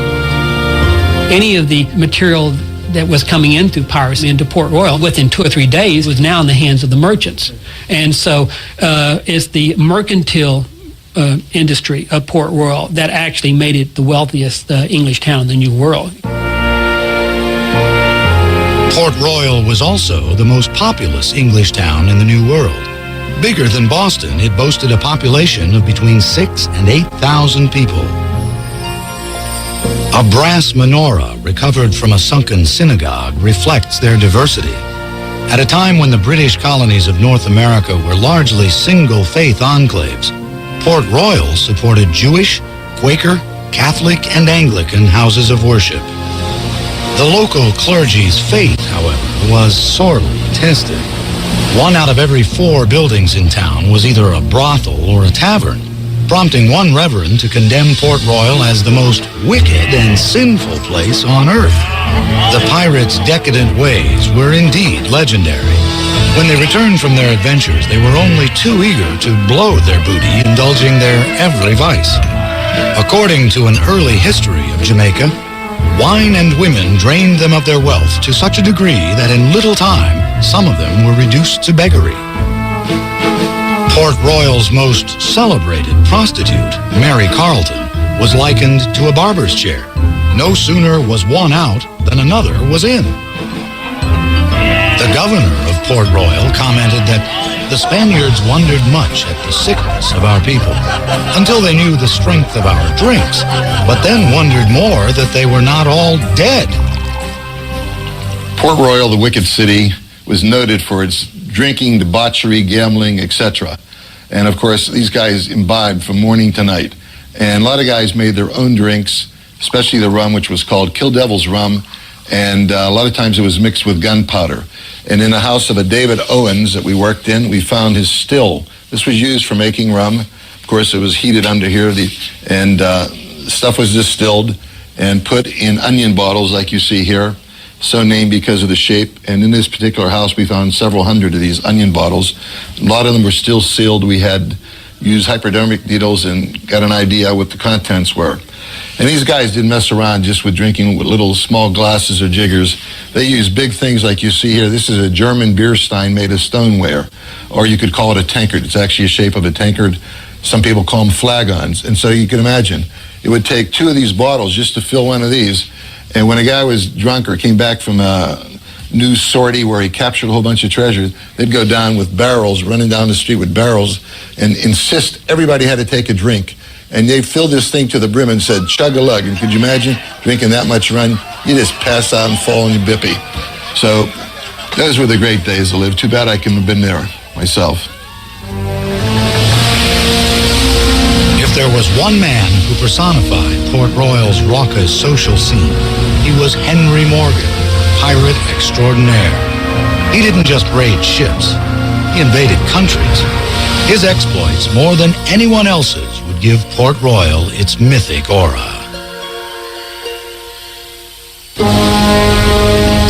Any of the material that was coming into piracy into Port Royal within 2 or 3 days was now in the hands of the merchants. And so it's the mercantile industry of Port Royal that actually made it the wealthiest English town in the New World. Port Royal was also the most populous English town in the New World. Bigger than Boston, it boasted a population of between 6,000 and 8,000 people. A brass menorah recovered from a sunken synagogue reflects their diversity. At a time when the British colonies of North America were largely single-faith enclaves, Port Royal supported Jewish, Quaker, Catholic, and Anglican houses of worship. The local clergy's faith, however, was sorely tested. 1 out of every 4 buildings in town was either a brothel or a tavern, prompting one reverend to condemn Port Royal as the most wicked and sinful place on earth. The pirates' decadent ways were indeed legendary. When they returned from their adventures, they were only too eager to blow their booty, indulging their every vice. According to an early history of Jamaica, wine and women drained them of their wealth to such a degree that in little time, some of them were reduced to beggary. Port Royal's most celebrated prostitute, Mary Carlton, was likened to a barber's chair. No sooner was one out than another was in. The governor of Port Royal commented that the Spaniards wondered much at the sickness of our people until they knew the strength of our drinks, but then wondered more that they were not all dead. Port Royal, the wicked city, was noted for its drinking, debauchery, gambling, etc. And of course, these guys imbibed from morning to night. And a lot of guys made their own drinks, especially the rum, which was called Kill Devil's rum. And a lot of times it was mixed with gunpowder. And in the house of a David Owens that we worked in, we found his still. This was used for making rum. Of course, it was heated under here, and stuff was distilled and put in onion bottles like you see here, so named because of the shape. And in this particular house, we found several hundred of these onion bottles. A lot of them were still sealed. We had used hypodermic needles and got an idea what the contents were. And these guys didn't mess around just with drinking with little small glasses or jiggers. They used big things like you see here. This is a German beer stein made of stoneware, or you could call it a tankard. It's actually a shape of a tankard. Some people call them flagons. And so you can imagine, it would take two of these bottles just to fill one of these. And when a guy was drunk or came back from a new sortie where he captured a whole bunch of treasure, they'd go down with barrels, running down the street with barrels, and insist everybody had to take a drink. And they filled this thing to the brim and said, chug-a-lug. And could you imagine drinking that much rum? You just pass out and fall in your bippy. So those were the great days to live. Too bad I couldn't have been there myself. If there was one man who personified Port Royal's raucous social scene, he was Henry Morgan, pirate extraordinaire. He didn't just raid ships, he invaded countries. His exploits, more than anyone else's, would give Port Royal its mythic aura.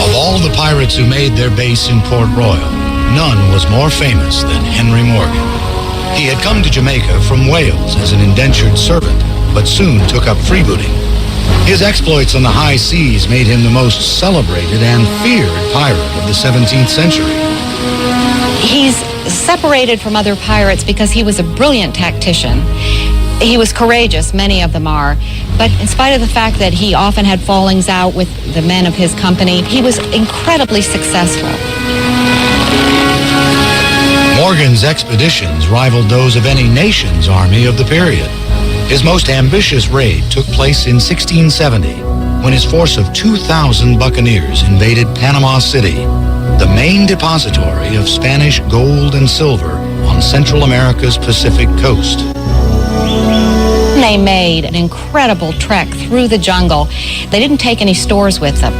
Of all the pirates who made their base in Port Royal, none was more famous than Henry Morgan. He had come to Jamaica from Wales as an indentured servant, but soon took up freebooting. His exploits on the high seas made him the most celebrated and feared pirate of the 17th century. He's separated from other pirates because he was a brilliant tactician. He was courageous, many of them are, but in spite of the fact that he often had fallings out with the men of his company, he was incredibly successful. Morgan's expeditions rivaled those of any nation's army of the period. His most ambitious raid took place in 1670, when his force of 2,000 buccaneers invaded Panama City, the main depository of Spanish gold and silver on Central America's Pacific coast. They made an incredible trek through the jungle. They didn't take any stores with them.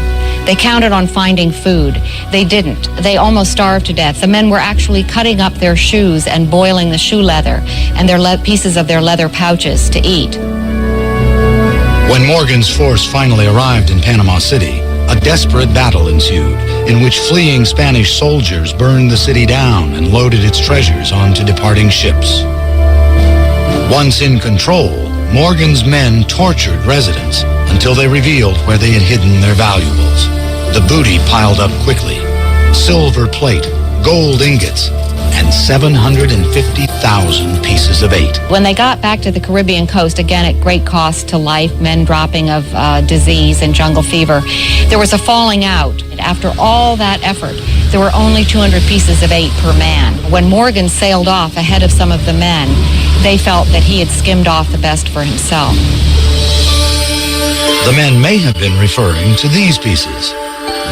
They counted on finding food. They didn't. They almost starved to death. The men were actually cutting up their shoes and boiling the shoe leather and their pieces of their leather pouches to eat. When Morgan's force finally arrived in Panama City, a desperate battle ensued, in which fleeing Spanish soldiers burned the city down and loaded its treasures onto departing ships. Once in control, Morgan's men tortured residents until they revealed where they had hidden their valuables. The booty piled up quickly: silver plate, gold ingots, and 750,000 pieces of eight. When they got back to the Caribbean coast, again at great cost to life, men dropping of disease and jungle fever, there was a falling out. After all that effort, there were only 200 pieces of eight per man. When Morgan sailed off ahead of some of the men, they felt that he had skimmed off the best for himself. The men may have been referring to these pieces.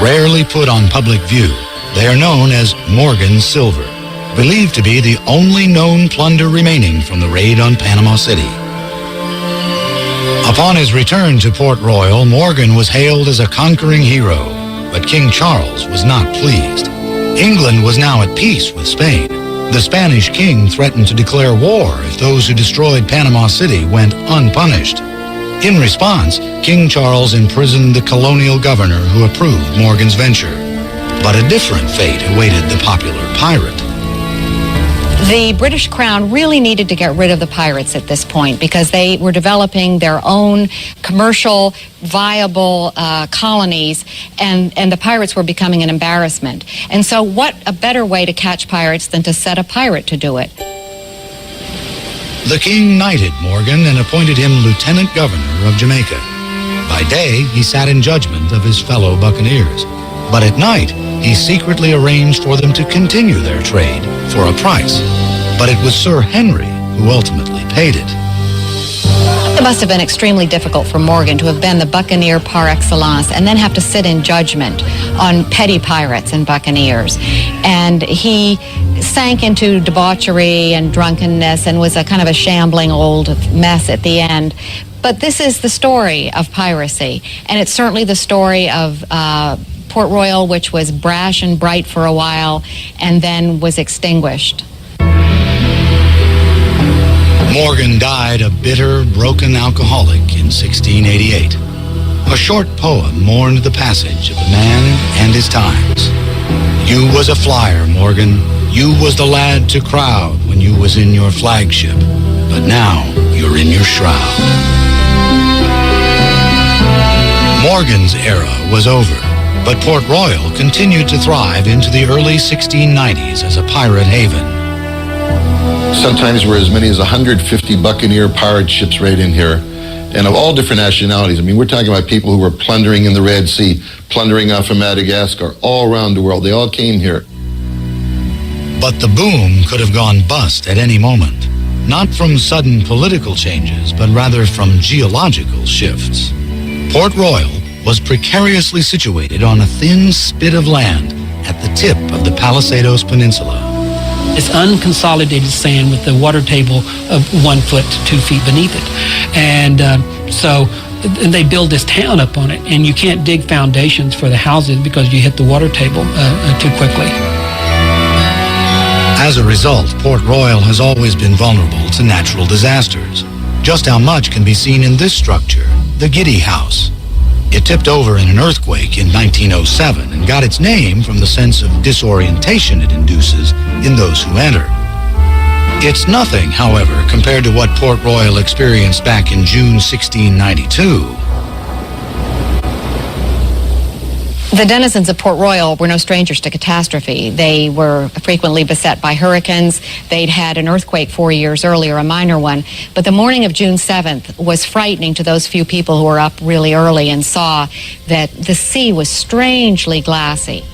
Rarely put on public view, they are known as Morgan's silver, believed to be the only known plunder remaining from the raid on Panama City. Upon his return to Port Royal, Morgan was hailed as a conquering hero, but King Charles was not pleased. England was now at peace with Spain. The Spanish king threatened to declare war if those who destroyed Panama City went unpunished. In response, King Charles imprisoned the colonial governor who approved Morgan's venture. But a different fate awaited the popular pirate. The British Crown really needed to get rid of the pirates at this point because they were developing their own commercial, viable colonies, and the pirates were becoming an embarrassment. And so what a better way to catch pirates than to set a pirate to do it? The king knighted Morgan and appointed him lieutenant governor of Jamaica. By day, he sat in judgment of his fellow buccaneers. But at night, he secretly arranged for them to continue their trade for a price. But it was Sir Henry who ultimately paid it. It must have been extremely difficult for Morgan to have been the buccaneer par excellence and then have to sit in judgment on petty pirates and buccaneers. And he sank into debauchery and drunkenness and was a kind of a shambling old mess at the end. But this is the story of piracy, and it's certainly the story of Port Royal, which was brash and bright for a while and then was extinguished. Morgan died a bitter, broken alcoholic in 1688. A short poem mourned the passage of the man and his times. You was a flyer, Morgan. You was the lad to crowd when you was in your flagship. But now you're in your shroud. Morgan's era was over, but Port Royal continued to thrive into the early 1690s as a pirate haven. Sometimes were as many as 150 buccaneer pirate ships right in here, and of all different nationalities. I mean, we're talking about people who were plundering in the Red Sea, plundering off of Madagascar, all around the world. They all came here. But the boom could have gone bust at any moment, not from sudden political changes, but rather from geological shifts. Port Royal was precariously situated on a thin spit of land at the tip of the Palisados Peninsula. It's unconsolidated sand with the water table of 1 foot to 2 feet beneath it. And so they build this town up on it, and you can't dig foundations for the houses because you hit the water table too quickly. As a result, Port Royal has always been vulnerable to natural disasters. Just how much can be seen in this structure, the Giddy House. It tipped over in an earthquake in 1907 and got its name from the sense of disorientation it induces in those who enter. It's nothing, however, compared to what Port Royal experienced back in June 1692. The denizens of Port Royal were no strangers to catastrophe. They were frequently beset by hurricanes. They'd had an earthquake 4 years earlier, a minor one. But the morning of June 7th was frightening to those few people who were up really early and saw that the sea was strangely glassy.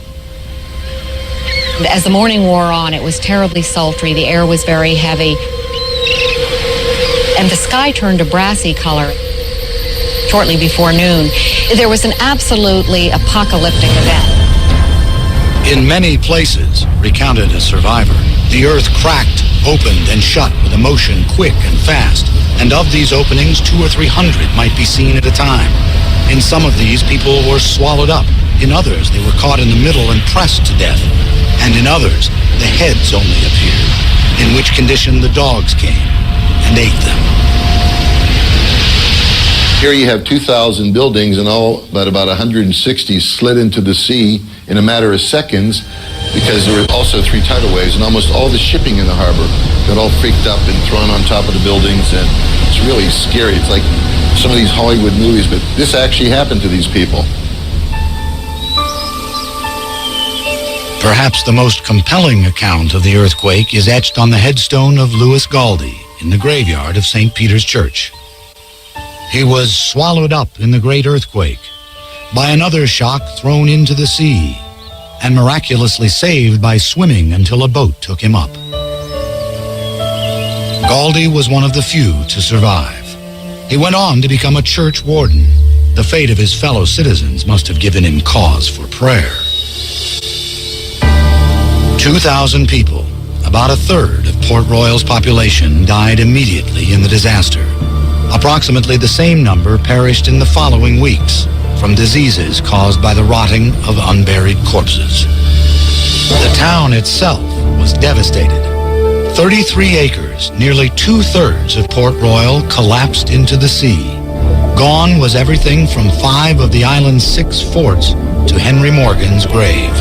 As the morning wore on, it was terribly sultry. The air was very heavy. And the sky turned a brassy color. Shortly before noon, there was an absolutely apocalyptic event. In many places, recounted a survivor, the earth cracked, opened, and shut with a motion quick and fast, and of these openings, 200 or 300 might be seen at a time. In some of these, people were swallowed up. In others, they were caught in the middle and pressed to death. And in others, the heads only appeared, in which condition the dogs came and ate them. Here you have 2,000 buildings, and all but about 160 slid into the sea in a matter of seconds, because there were also 3 tidal waves, and almost all the shipping in the harbor got all freaked up and thrown on top of the buildings, and it's really scary. It's like some of these Hollywood movies, but this actually happened to these people. Perhaps the most compelling account of the earthquake is etched on the headstone of Louis Galdi in the graveyard of St. Peter's Church. He was swallowed up in the great earthquake, by another shock thrown into the sea, and miraculously saved by swimming until a boat took him up. Galdi was one of the few to survive. He went on to become a church warden. The fate of his fellow citizens must have given him cause for prayer. 2,000 people, about a third of Port Royal's population, died immediately in the disaster. Approximately the same number perished in the following weeks from diseases caused by the rotting of unburied corpses. The town itself was devastated. 33 acres, nearly 2/3 of Port Royal, collapsed into the sea. Gone was everything from 5 of the island's 6 forts to Henry Morgan's grave.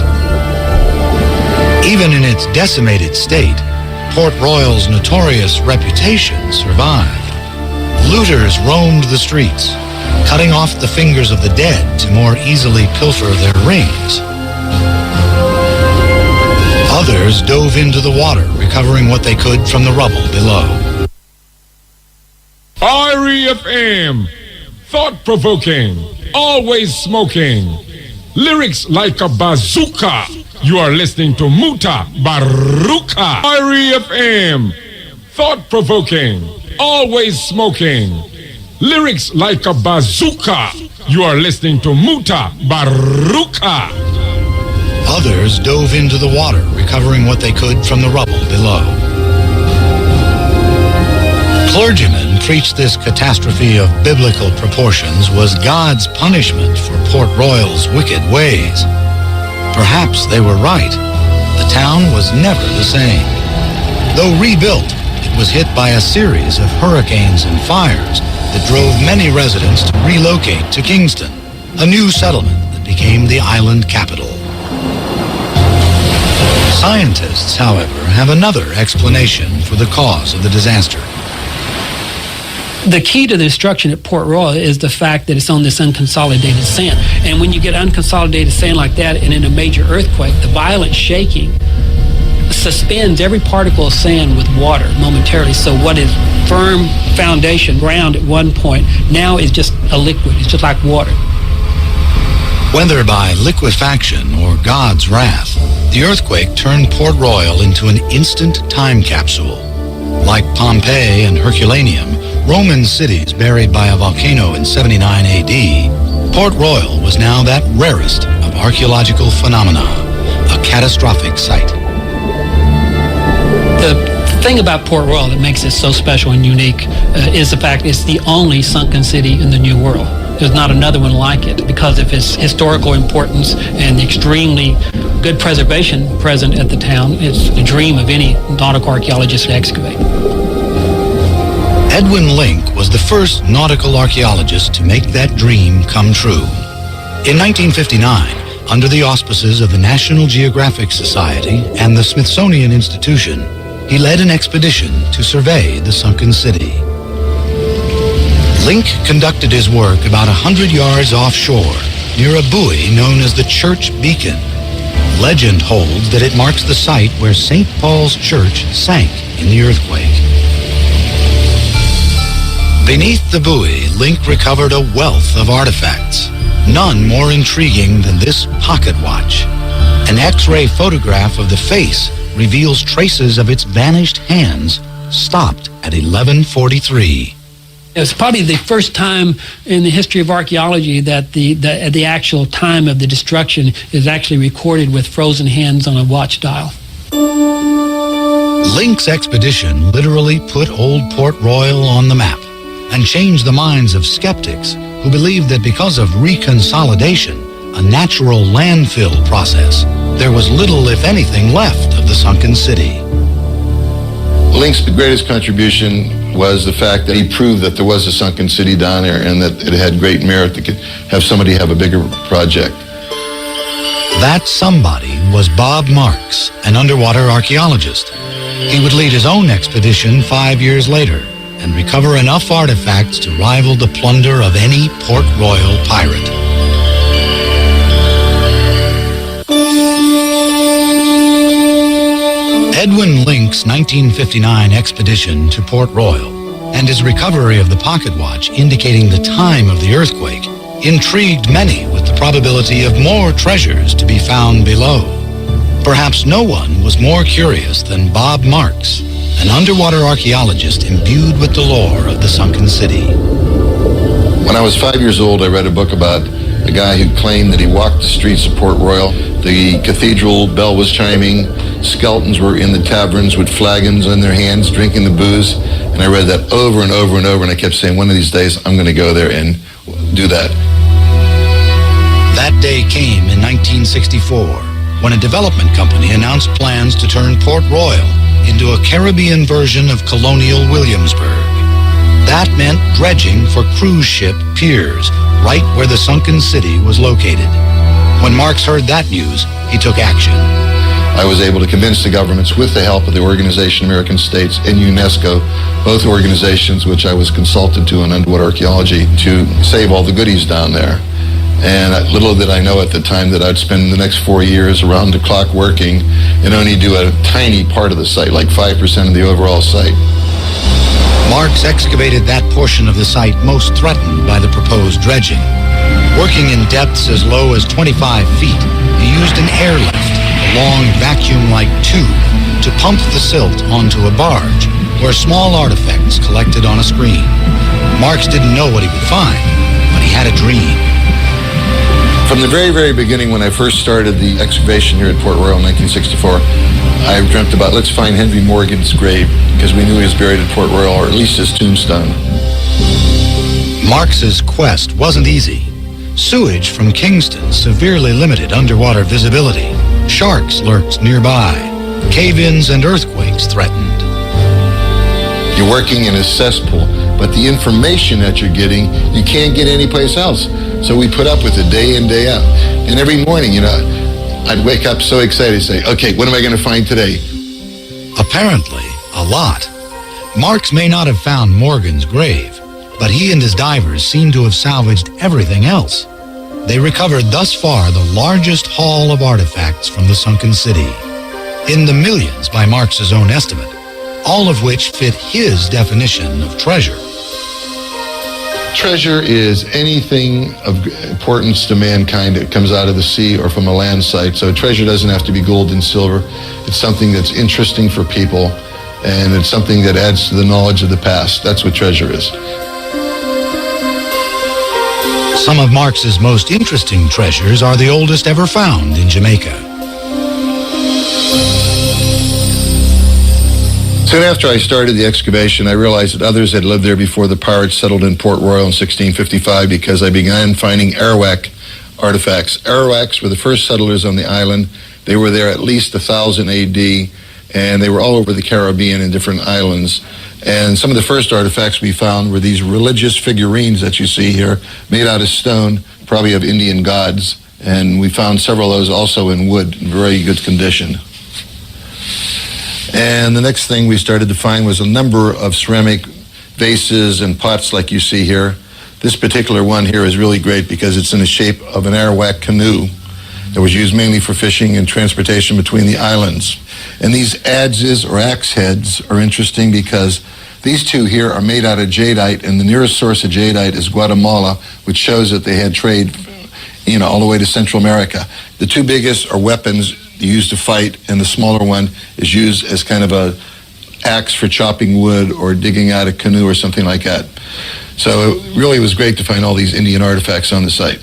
Even in its decimated state, Port Royal's notorious reputation survived. Looters roamed the streets, cutting off the fingers of the dead to more easily pilfer their rings. Others dove into the water, recovering what they could from the rubble below. REFM, thought-provoking, always smoking, lyrics like a bazooka. You are listening to Mutabaruka. REFM, thought-provoking, always smoking, lyrics like a bazooka. You are listening to Mutabaruka. Others dove into the water, recovering what they could from the rubble below. Clergymen preached this catastrophe of biblical proportions was God's punishment for Port Royal's wicked ways. Perhaps they were right. The town was never the same. Though rebuilt, it was hit by a series of hurricanes and fires that drove many residents to relocate to Kingston, a new settlement that became the island capital. Scientists, however, have another explanation for the cause of the disaster. The key to the destruction at Port Royal is the fact that it's on this unconsolidated sand. And when you get unconsolidated sand like that and in a major earthquake, the violent shaking suspends every particle of sand with water momentarily. So what is firm foundation ground at one point now is just a liquid. It's just like water. Whether by liquefaction or God's wrath, the earthquake turned Port Royal into an instant time capsule. Like Pompeii and Herculaneum, Roman cities buried by a volcano in 79 AD, Port Royal was now that rarest of archaeological phenomena, a catastrophic site. The thing about Port Royal that makes it so special and unique is the fact it's the only sunken city in the New World. There's not another one like it because of its historical importance and the extremely good preservation present at the town. It's a dream of any nautical archaeologist to excavate. Edwin Link was the first nautical archaeologist to make that dream come true. In 1959, under the auspices of the National Geographic Society and the Smithsonian Institution, he led an expedition to survey the sunken city. Link conducted his work about 100 yards offshore, near a buoy known as the Church Beacon. Legend holds that it marks the site where St. Paul's Church sank in the earthquake. Beneath the buoy, Link recovered a wealth of artifacts, none more intriguing than this pocket watch. An X-ray photograph of the face reveals traces of its vanished hands, stopped at 11:43. It's probably the first time in the history of archaeology that the actual time of the destruction is actually recorded with frozen hands on a watch dial. Link's expedition literally put old Port Royal on the map and changed the minds of skeptics who believed that because of reconsolidation, a natural landfill process, there was little, if anything, left of the sunken city. Link's greatest contribution was the fact that he proved that there was a sunken city down there and that it had great merit to have somebody have a bigger project. That somebody was Bob Marks, an underwater archaeologist. He would lead his own expedition 5 years later and recover enough artifacts to rival the plunder of any Port Royal pirate. Edwin Link's 1959 expedition to Port Royal and his recovery of the pocket watch indicating the time of the earthquake intrigued many with the probability of more treasures to be found below. Perhaps no one was more curious than Bob Marks, an underwater archaeologist imbued with the lore of the sunken city. When I was 5 years old, I read a book about a guy who claimed that he walked the streets of Port Royal. The cathedral bell was chiming. Skeletons were in the taverns with flagons in their hands, drinking the booze. And I read that over and over and over, and I kept saying, one of these days, I'm going to go there and do that. That day came in 1964, when a development company announced plans to turn Port Royal into a Caribbean version of colonial Williamsburg. That meant dredging for cruise ship piers, right where the sunken city was located. When Marx heard that news, he took action. I was able to convince the governments, with the help of the Organization of American States and UNESCO, both organizations which I was consultant to in underwater archaeology, to save all the goodies down there. And little did I know at the time that I'd spend the next 4 years around the clock working and only do a tiny part of the site, like 5% of the overall site. Marx excavated that portion of the site most threatened by the proposed dredging. Working in depths as low as 25 feet, he used an airlift, a long vacuum-like tube, to pump the silt onto a barge, where small artifacts collected on a screen. Marx didn't know what he would find, but he had a dream. From the very, very beginning, when I first started the excavation here at Port Royal in 1964, I dreamt about, let's find Henry Morgan's grave, because we knew he was buried at Port Royal, or at least his tombstone. Marx's quest wasn't easy. Sewage from Kingston severely limited underwater visibility. Sharks lurked nearby. Cave-ins and earthquakes threatened. You're working in a cesspool, but the information that you're getting, you can't get anyplace else. So we put up with it day in, day out. And every morning, I'd wake up so excited to say, okay, what am I going to find today? Apparently, a lot. Marx may not have found Morgan's grave, but he and his divers seem to have salvaged everything else. They recovered thus far the largest haul of artifacts from the sunken city, in the millions by Marx's own estimate, all of which fit his definition of treasure. Treasure is anything of importance to mankind that comes out of the sea or from a land site. So treasure doesn't have to be gold and silver. It's something that's interesting for people, and it's something that adds to the knowledge of the past. That's what treasure is. Some of Marx's most interesting treasures are the oldest ever found in Jamaica. Soon after I started the excavation, I realized that others had lived there before the pirates settled in Port Royal in 1655, because I began finding Arawak artifacts. Arawaks were the first settlers on the island. They were there at least 1000 AD, and they were all over the Caribbean in different islands. And some of the first artifacts we found were these religious figurines that you see here, made out of stone, probably of Indian gods. And we found several of those also in wood, in very good condition. And the next thing we started to find was a number of ceramic vases and pots like you see here. This particular one here is really great because it's in the shape of an Arawak canoe that was used mainly for fishing and transportation between the islands. And these adzes or axe heads are interesting because these two here are made out of jadeite, and the nearest source of jadeite is Guatemala, which shows that they had trade, all the way to Central America. The two biggest are weapons used to fight, and the smaller one is used as kind of a axe for chopping wood or digging out a canoe or something like that. So it really was great to find all these Indian artifacts on the site.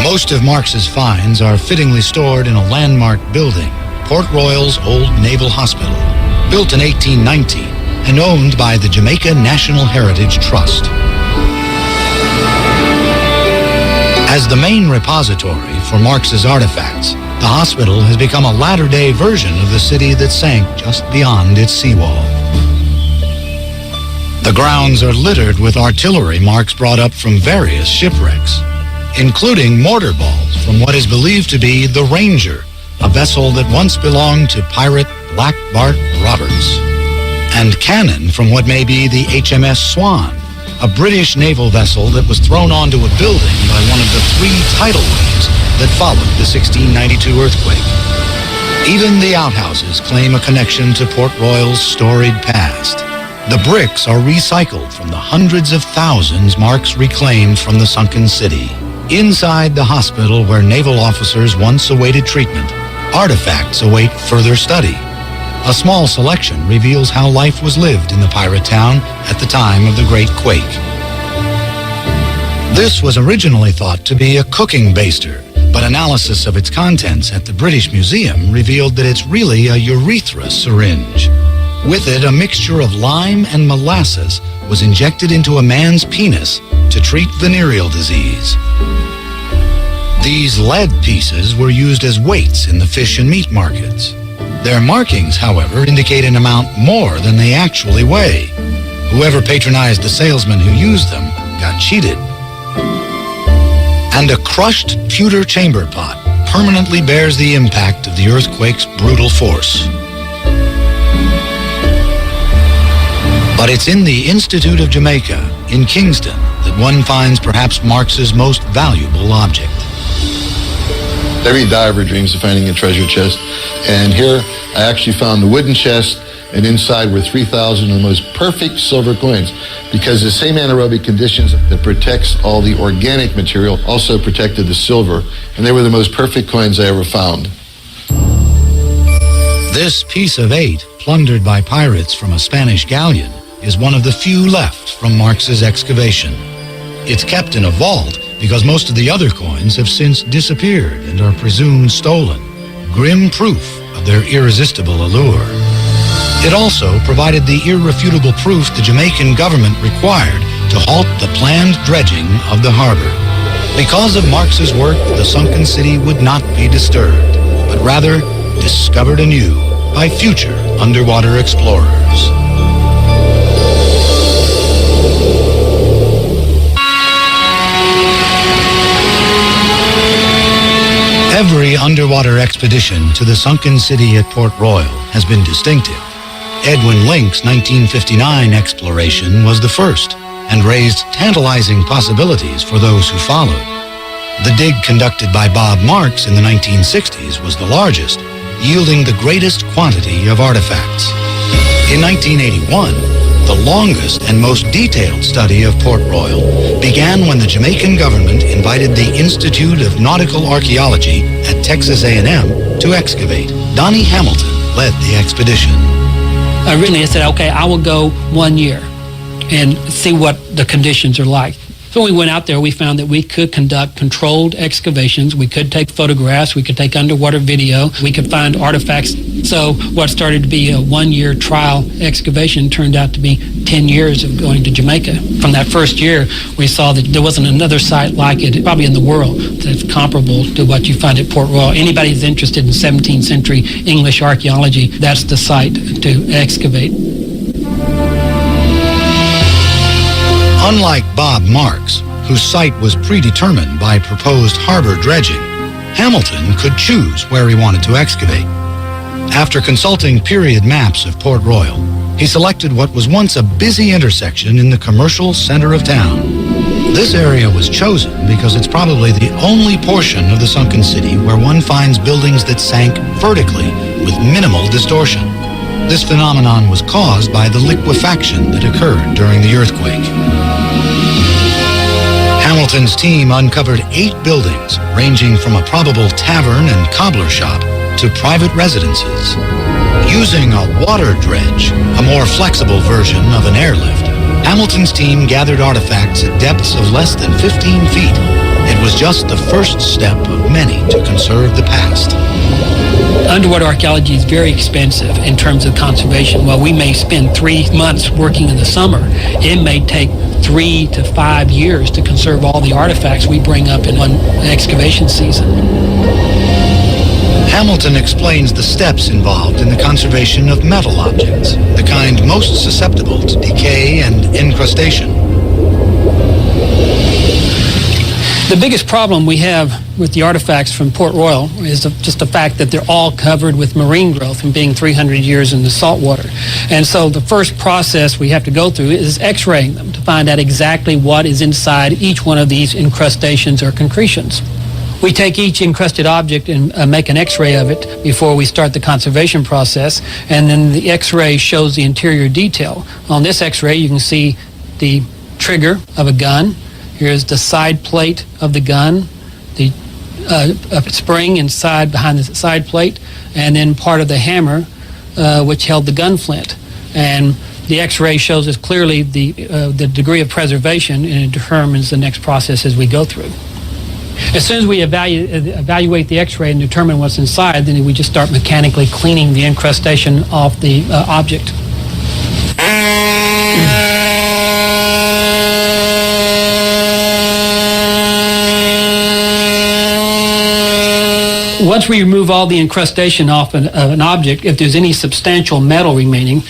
Most of Marx's finds are fittingly stored in a landmark building, Port Royal's Old Naval Hospital, built in 1819 and owned by the Jamaica National Heritage Trust. As the main repository for Marx's artifacts, the hospital has become a latter-day version of the city that sank just beyond its seawall. The grounds are littered with artillery Marx brought up from various shipwrecks, including mortar balls from what is believed to be the Ranger, a vessel that once belonged to pirate Black Bart Roberts, and cannon from what may be the HMS Swan, a British naval vessel that was thrown onto a building by one of the 3 tidal waves that followed the 1692 earthquake. Even the outhouses claim a connection to Port Royal's storied past. The bricks are recycled from the hundreds of thousands Marx reclaimed from the sunken city. Inside the hospital where naval officers once awaited treatment, artifacts await further study. A small selection reveals how life was lived in the pirate town at the time of the Great Quake. This was originally thought to be a cooking baster, but analysis of its contents at the British Museum revealed that it's really a urethra syringe. With it, a mixture of lime and molasses was injected into a man's penis to treat venereal disease. These lead pieces were used as weights in the fish and meat markets. Their markings, however, indicate an amount more than they actually weigh. Whoever patronized the salesman who used them got cheated. And a crushed pewter chamber pot permanently bears the impact of the earthquake's brutal force. But it's in the Institute of Jamaica, in Kingston, that one finds perhaps Marx's most valuable object. Every diver dreams of finding a treasure chest, and here I actually found the wooden chest, and inside were 3,000 of the most perfect silver coins, because the same anaerobic conditions that protects all the organic material also protected the silver, and they were the most perfect coins I ever found. This piece of 8, plundered by pirates from a Spanish galleon, is one of the few left from Marx's excavation. It's kept in a vault because most of the other coins have since disappeared and are presumed stolen, grim proof of their irresistible allure. It also provided the irrefutable proof the Jamaican government required to halt the planned dredging of the harbor. Because of Marx's work, the sunken city would not be disturbed, but rather discovered anew by future underwater explorers. Every underwater expedition to the sunken city at Port Royal has been distinctive. Edwin Link's 1959 exploration was the first and raised tantalizing possibilities for those who followed. The dig conducted by Bob Marks in the 1960s was the largest, yielding the greatest quantity of artifacts. In 1981, the longest and most detailed study of Port Royal began when the Jamaican government invited the Institute of Nautical Archaeology at Texas A&M to excavate. Donnie Hamilton led the expedition. Originally I said, okay, I will go 1 year and see what the conditions are like. So when we went out there, we found that we could conduct controlled excavations. We could take photographs. We could take underwater video. We could find artifacts. So what started to be a 1 year trial excavation turned out to be 10 years of going to Jamaica. From that first year, we saw that there wasn't another site like it, probably in the world, that's comparable to what you find at Port Royal. Anybody who's interested in 17th century English archaeology, that's the site to excavate. Unlike Bob Marks, whose site was predetermined by proposed harbor dredging, Hamilton could choose where he wanted to excavate. After consulting period maps of Port Royal, he selected what was once a busy intersection in the commercial center of town. This area was chosen because it's probably the only portion of the sunken city where one finds buildings that sank vertically with minimal distortion. This phenomenon was caused by the liquefaction that occurred during the earthquake. Hamilton's team uncovered 8 buildings ranging from a probable tavern and cobbler shop to private residences. Using a water dredge, a more flexible version of an airlift, Hamilton's team gathered artifacts at depths of less than 15 feet. It was just the first step of many to conserve the past. Underwater archaeology is very expensive in terms of conservation. While we may spend 3 months working in the summer, it may take 3 to 5 years to conserve all the artifacts we bring up in one excavation season. Hamilton explains the steps involved in the conservation of metal objects, the kind most susceptible to decay and incrustation. The biggest problem we have with the artifacts from Port Royal is just the fact that they're all covered with marine growth from being 300 years in the salt water. And so the first process we have to go through is x-raying them to find out exactly what is inside each one of these incrustations or concretions. We take each encrusted object and make an x-ray of it before we start the conservation process, and then the x-ray shows the interior detail. On this x-ray you can see the trigger of a gun. Here's the side plate of the gun, the spring inside behind the side plate, and then part of the hammer which held the gun flint. And the x-ray shows us clearly the degree of preservation, and it determines the next process as we go through. As soon as we evaluate the x-ray and determine what's inside, then we just start mechanically cleaning the incrustation off the object. Once we remove all the incrustation off an object, if there's any substantial metal remaining,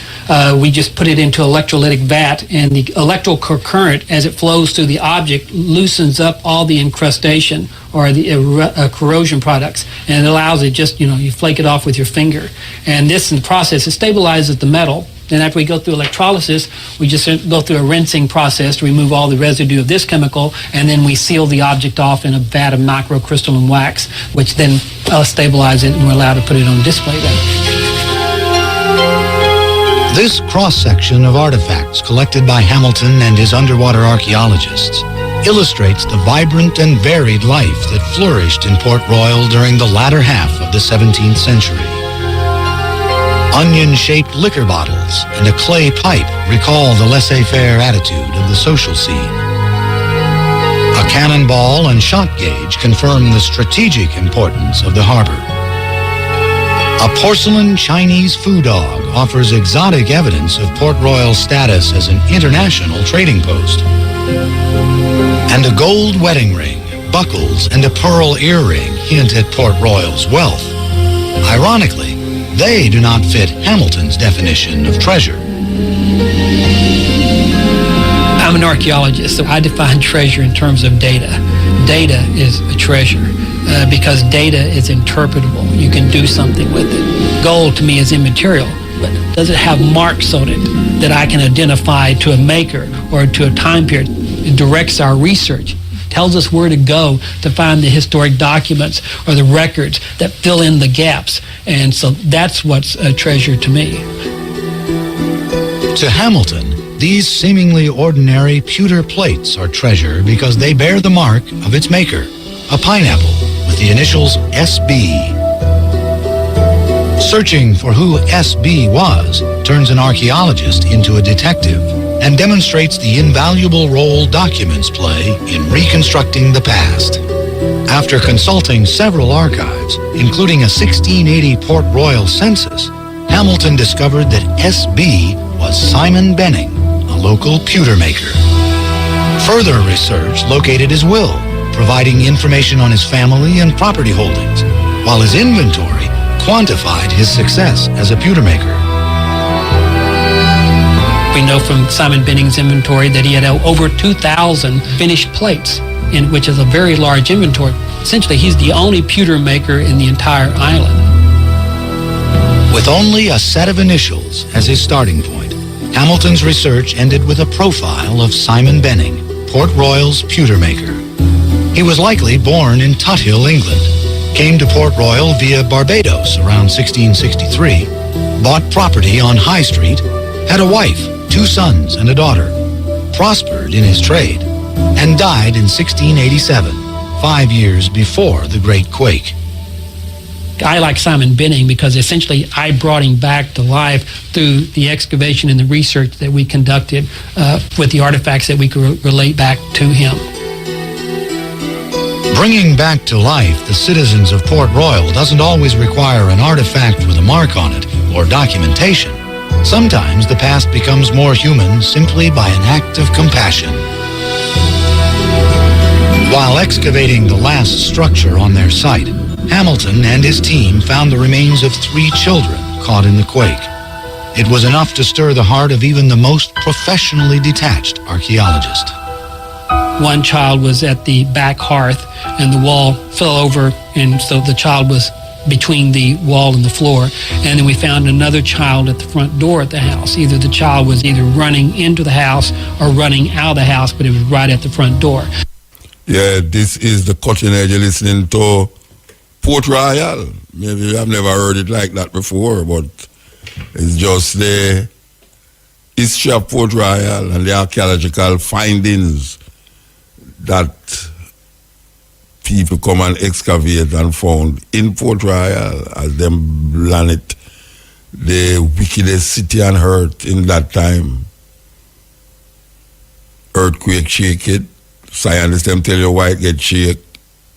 we just put it into electrolytic vat, and the electrical current, as it flows through the object, loosens up all the incrustation or the corrosion products, and it allows it just, you flake it off with your finger. And this, in the process, it stabilizes the metal. Then after we go through electrolysis, we just go through a rinsing process to remove all the residue of this chemical, and then we seal the object off in a vat of microcrystalline wax, which then stabilizes it, and we're allowed to put it on display then. This cross-section of artifacts collected by Hamilton and his underwater archaeologists illustrates the vibrant and varied life that flourished in Port Royal during the latter half of the 17th century. Onion-shaped liquor bottles and a clay pipe recall the laissez-faire attitude of the social scene. A cannonball and shot gauge confirm the strategic importance of the harbor. A porcelain Chinese food dog offers exotic evidence of Port Royal's status as an international trading post. And a gold wedding ring, buckles, and a pearl earring hint at Port Royal's wealth. Ironically, they do not fit Hamilton's definition of treasure. I'm an archaeologist, so I define treasure in terms of data. Data is a treasure because data is interpretable. You can do something with it. Gold to me is immaterial, but does it have marks on it that I can identify to a maker or to a time period? It directs our research, tells us where to go to find the historic documents or the records that fill in the gaps. And so that's what's a treasure to me. To Hamilton, these seemingly ordinary pewter plates are treasure because they bear the mark of its maker, a pineapple with the initials SB. Searching for who SB was turns an archaeologist into a detective and demonstrates the invaluable role documents play in reconstructing the past. After consulting several archives, including a 1680 Port Royal census, Hamilton discovered that SB was Simon Benning, a local pewter maker. Further research located his will, providing information on his family and property holdings, while his inventory quantified his success as a pewter maker. We know from Simon Benning's inventory that he had over 2,000 finished plates, which is a very large inventory. Essentially, he's the only pewter maker in the entire island. With only a set of initials as his starting point, Hamilton's research ended with a profile of Simon Benning, Port Royal's pewter maker. He was likely born in Tuthill, England, came to Port Royal via Barbados around 1663, bought property on High Street, had a wife, 2 sons, and a daughter, prospered in his trade, and died in 1687, 5 years before the Great Quake. I like Simon Benning because essentially I brought him back to life through the excavation and the research that we conducted with the artifacts that we could relate back to him. Bringing back to life the citizens of Port Royal doesn't always require an artifact with a mark on it or documentation. Sometimes the past becomes more human simply by an act of compassion. While excavating the last structure on their site, Hamilton and his team found the remains of 3 children caught in the quake. It was enough to stir the heart of even the most professionally detached archaeologist. One child was at the back hearth and the wall fell over, and so the child was between the wall and the floor. And then we found another child at the front door at the house. Either the child was either running into the house or running out of the house, but it was right at the front door. Yeah, this is the cutting edge. You're listening to Port Royal. Maybe you have never heard it like that before, but it's just the history of Port Royal and the archaeological findings that people come and excavate and found in Port Royal as them plan it, the wickedest city on earth in that time. Earthquake shake it. Scientists them tell you why it get shake.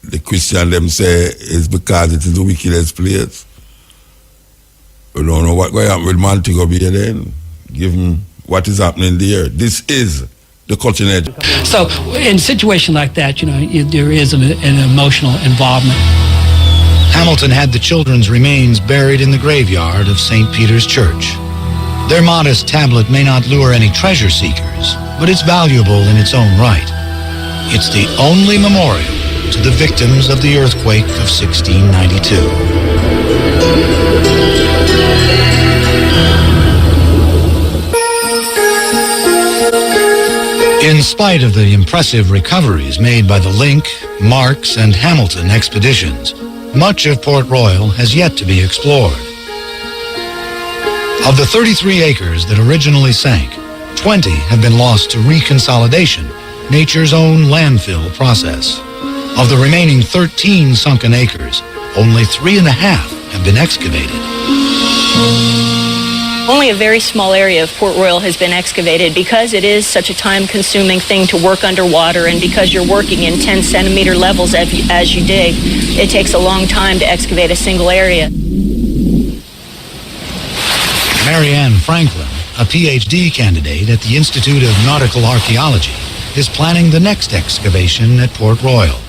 The Christian them say it's because it is the wickedest place. We don't know what going to happen with Montego Bay then. Given what is happening there. This is the cutting edge. So in a situation like that, there is an emotional involvement. Hamilton had the children's remains buried in the graveyard of St. Peter's Church. Their modest tablet may not lure any treasure seekers, but it's valuable in its own right. It's the only memorial to the victims of the earthquake of 1692. In spite of the impressive recoveries made by the Link, Marks, and Hamilton expeditions, much of Port Royal has yet to be explored. Of the 33 acres that originally sank, 20 have been lost to reconsolidation, nature's own landfill process. Of the remaining 13 sunken acres, only 3.5 have been excavated. Only a very small area of Port Royal has been excavated because it is such a time-consuming thing to work underwater, and because you're working in 10-centimeter levels as you dig, it takes a long time to excavate a single area. Marianne Franklin, a PhD candidate at the Institute of Nautical Archaeology, is planning the next excavation at Port Royal.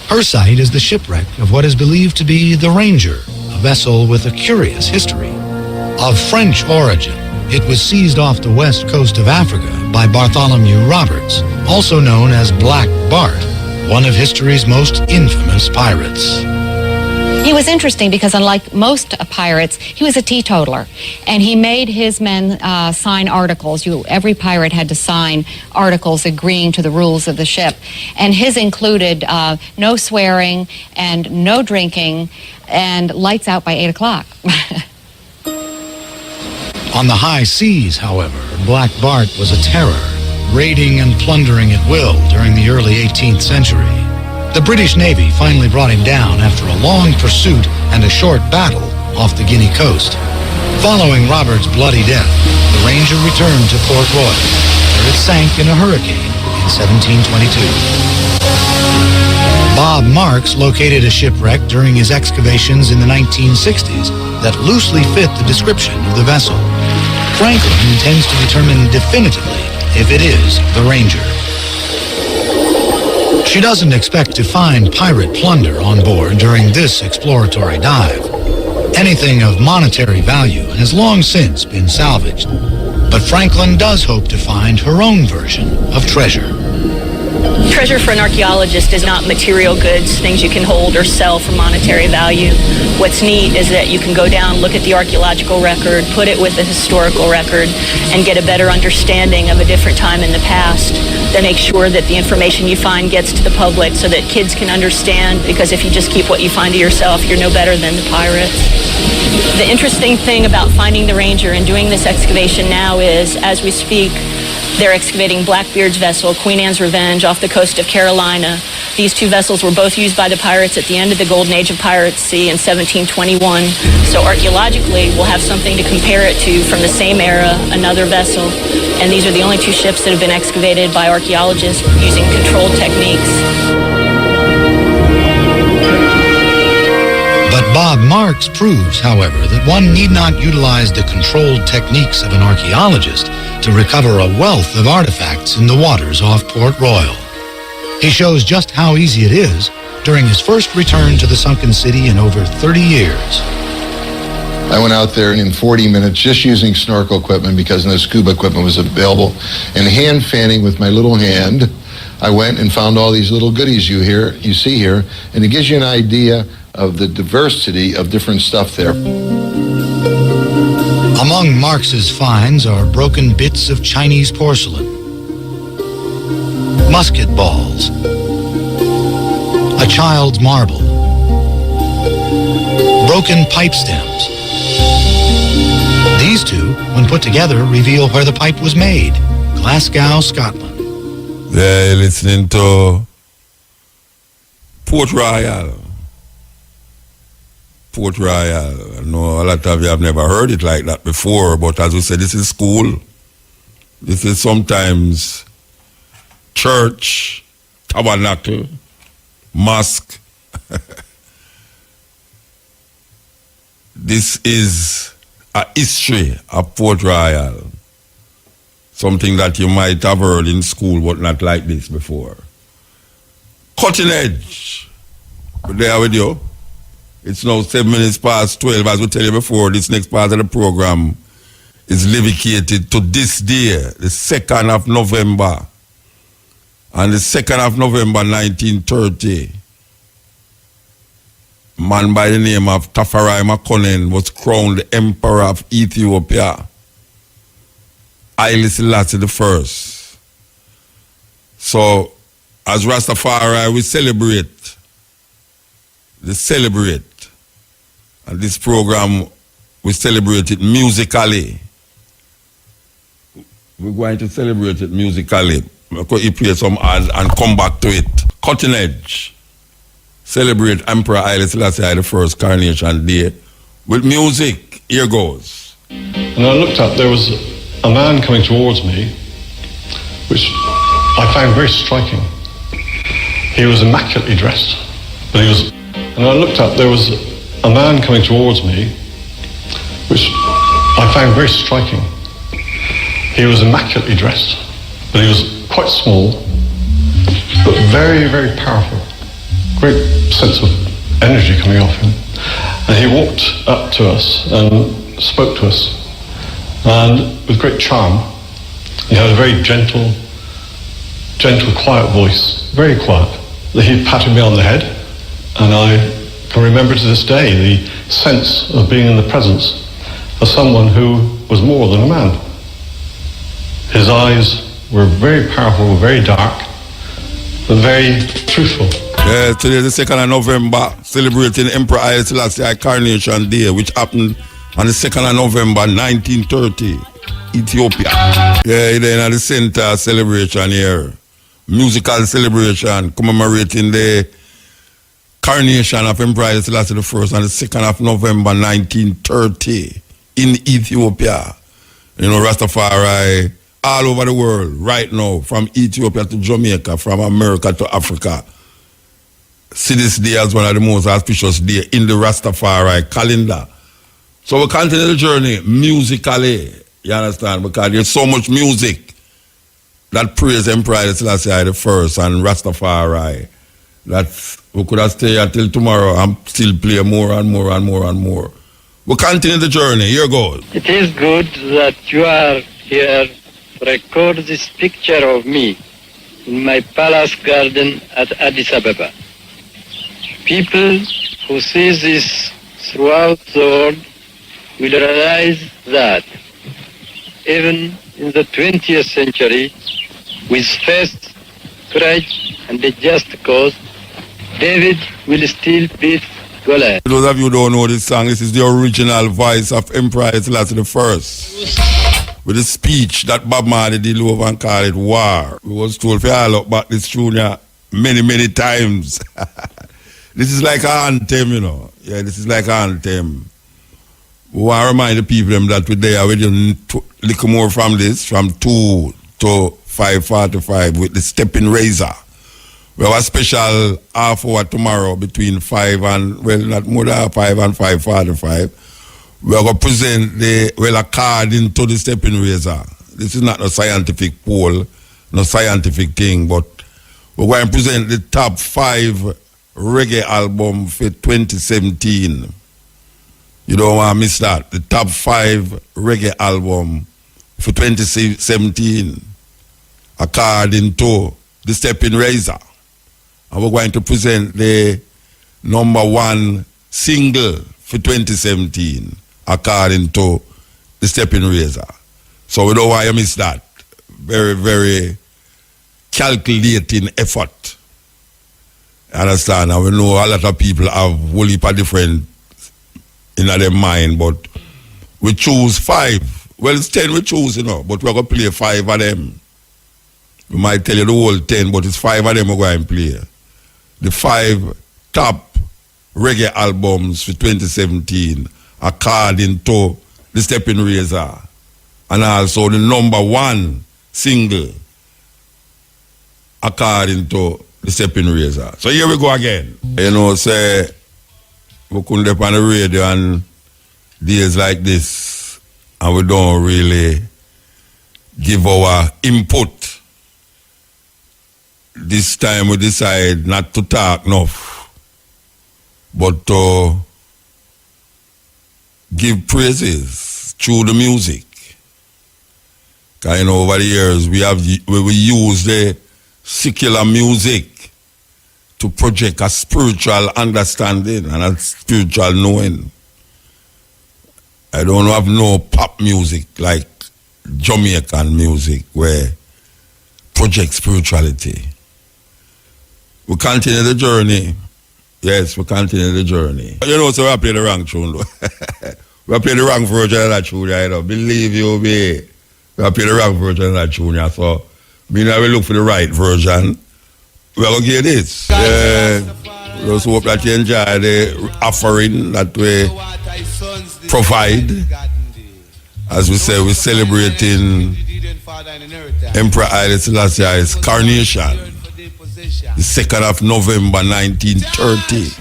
Her site is the shipwreck of what is believed to be the Ranger, a vessel with a curious history. Of French origin, it was seized off the west coast of Africa by Bartholomew Roberts, also known as Black Bart, one of history's most infamous pirates. He was interesting because, unlike most pirates, he was a teetotaler, and he made his men sign articles. Every pirate had to sign articles agreeing to the rules of the ship, and his included no swearing and no drinking and lights out by 8 o'clock. On the high seas, however, Black Bart was a terror, raiding and plundering at will during the early 18th century. The British Navy finally brought him down after a long pursuit and a short battle off the Guinea coast. Following Robert's bloody death, the Ranger returned to Port Royal, where it sank in a hurricane in 1722. Bob Marks located a shipwreck during his excavations in the 1960s that loosely fit the description of the vessel. Franklin intends to determine definitively if it is the Ranger. She doesn't expect to find pirate plunder on board during this exploratory dive. Anything of monetary value has long since been salvaged, but Franklin does hope to find her own version of treasure. Treasure for an archaeologist is not material goods, things you can hold or sell for monetary value. What's neat is that you can go down, look at the archaeological record, put it with the historical record, and get a better understanding of a different time in the past. Then make sure that the information you find gets to the public so that kids can understand, because if you just keep what you find to yourself, you're no better than the pirates. The interesting thing about finding the Ranger and doing this excavation now is, as we speak, they're excavating Blackbeard's vessel, Queen Anne's Revenge, off the coast of Carolina. These two vessels were both used by the pirates at the end of the Golden Age of Piracy in 1721. So archaeologically, we'll have something to compare it to from the same era, another vessel. And these are the only two ships that have been excavated by archaeologists using controlled techniques. But Bob Marks proves, however, that one need not utilize the controlled techniques of an archaeologist to recover a wealth of artifacts in the waters off Port Royal. He shows just how easy it is during his first return to the sunken city in over 30 years. I went out there and in 40 minutes, just using snorkel equipment because no scuba equipment was available, and hand fanning with my little hand, I went and found all these little goodies you see here, and it gives you an idea of the diversity of different stuff there. Among Marx's finds are broken bits of Chinese porcelain, musket balls, a child's marble, broken pipe stems. These two, when put together, reveal where the pipe was made, Glasgow, Scotland. They're listening to Port Royal. Port Royal. I know a lot of you have never heard it like that before, but as we said, this is school. This is sometimes church, tabernacle, mosque. This is a history of Port Royal. Something that you might have heard in school, but not like this before. Cutting edge. We're there with you. It's now 7 minutes past 12. As we tell you before, this next part of the program is dedicated to this day, the 2nd of November. And the 2nd of November 1930, a man by the name of Tafarai Makonnen was crowned the Emperor of Ethiopia, Haile Selassie I. So, as Rastafari, we celebrate. And this program, we celebrate it musically. We're going to celebrate it musically. We're going to play some ads and come back to it. Cutting edge. Celebrate Emperor Haile Selassie I Coronation Day with music. Here goes. And I looked up, there was a man coming towards me, which I found very striking. He was immaculately dressed, but he was... And I looked up, there was a man coming towards me, which I found very striking. He was immaculately dressed, but he was quite small, but very, very powerful. Great sense of energy coming off him. And he walked up to us and spoke to us, and with great charm. He had a very gentle, quiet voice, very quiet. He patted me on the head, and I can remember to this day the sense of being in the presence of someone who was more than a man. His eyes were very powerful, very dark, but very truthful. Today is the 2nd of November, celebrating Emperor Haile Selassie Coronation Day, which happened on the 2nd of November 1930, Ethiopia. Then at the center celebration here, musical celebration commemorating the coronation of Emperor Haile Selassie I on the 2nd of November 1930 in Ethiopia. You know, Rastafari all over the world right now, from Ethiopia to Jamaica, from America to Africa. See this day as one of the most auspicious days in the Rastafari calendar. So we continue the journey musically, you understand, because there's so much music that praise Emperor Haile Selassie I and Rastafari that we could have stayed until tomorrow and still play more and more and more and more. We continue the journey. Here goes. It is good that you are here to record this picture of me in my palace garden at Addis Ababa. People who see this throughout the world will realize that even in the 20th century, with faith, courage, and a just cause, David will still beat Goliath. Those of you who don't know this song, this is the original voice of Emperor Haile Selassie I. With the speech that Bob Marley did over and called it war. We was told for all about this tune many, many times. This is like an anthem, you know. Yeah, this is like an anthem. We want to remind the people that we're there with you little more from this, from 2 to 5:45 with the stepping razor. We have a special half hour tomorrow between 5 and, well, not more than 5 and 5:45. We are going to present according to the stepping razor. This is not a scientific poll, no scientific thing, but we're going to present the top 5 reggae album for 2017. You don't want to miss that. The top 5 reggae album for 2017, according to the stepping razor. And we're going to present the number 1 single for 2017, according to the stepping razor. So we don't want you to miss that. Very, very calculating effort. Understand? And we know a lot of people have a whole heap of different in their mind, but we choose 5. Well, it's 10 we choose, you know, but we're going to play 5 of them. We might tell you the whole 10, but it's 5 of them we're going to play. The 5 top reggae albums for 2017, according to the stepping razor, and also the number 1 single, according to the stepping razor. So here we go again. You know, say, we couldn't be on the radio on days like this, and we don't really give our input. This time we decide not to talk enough, but to give praises through the music. Because, over the years, we use the secular music to project a spiritual understanding and a spiritual knowing. I don't have no pop music like Jamaican music where project spirituality. We continue the journey. Yes, we continue the journey. So we play the wrong tune. We play the wrong version of that tune, Believe you me. We play the wrong version of that tune, so me now we look for the right version. We're going to get this. Just hope that you enjoy the offering that we provide. As we say, we're celebrating Emperor Haile Selassie's coronation. The 2nd of November 1930.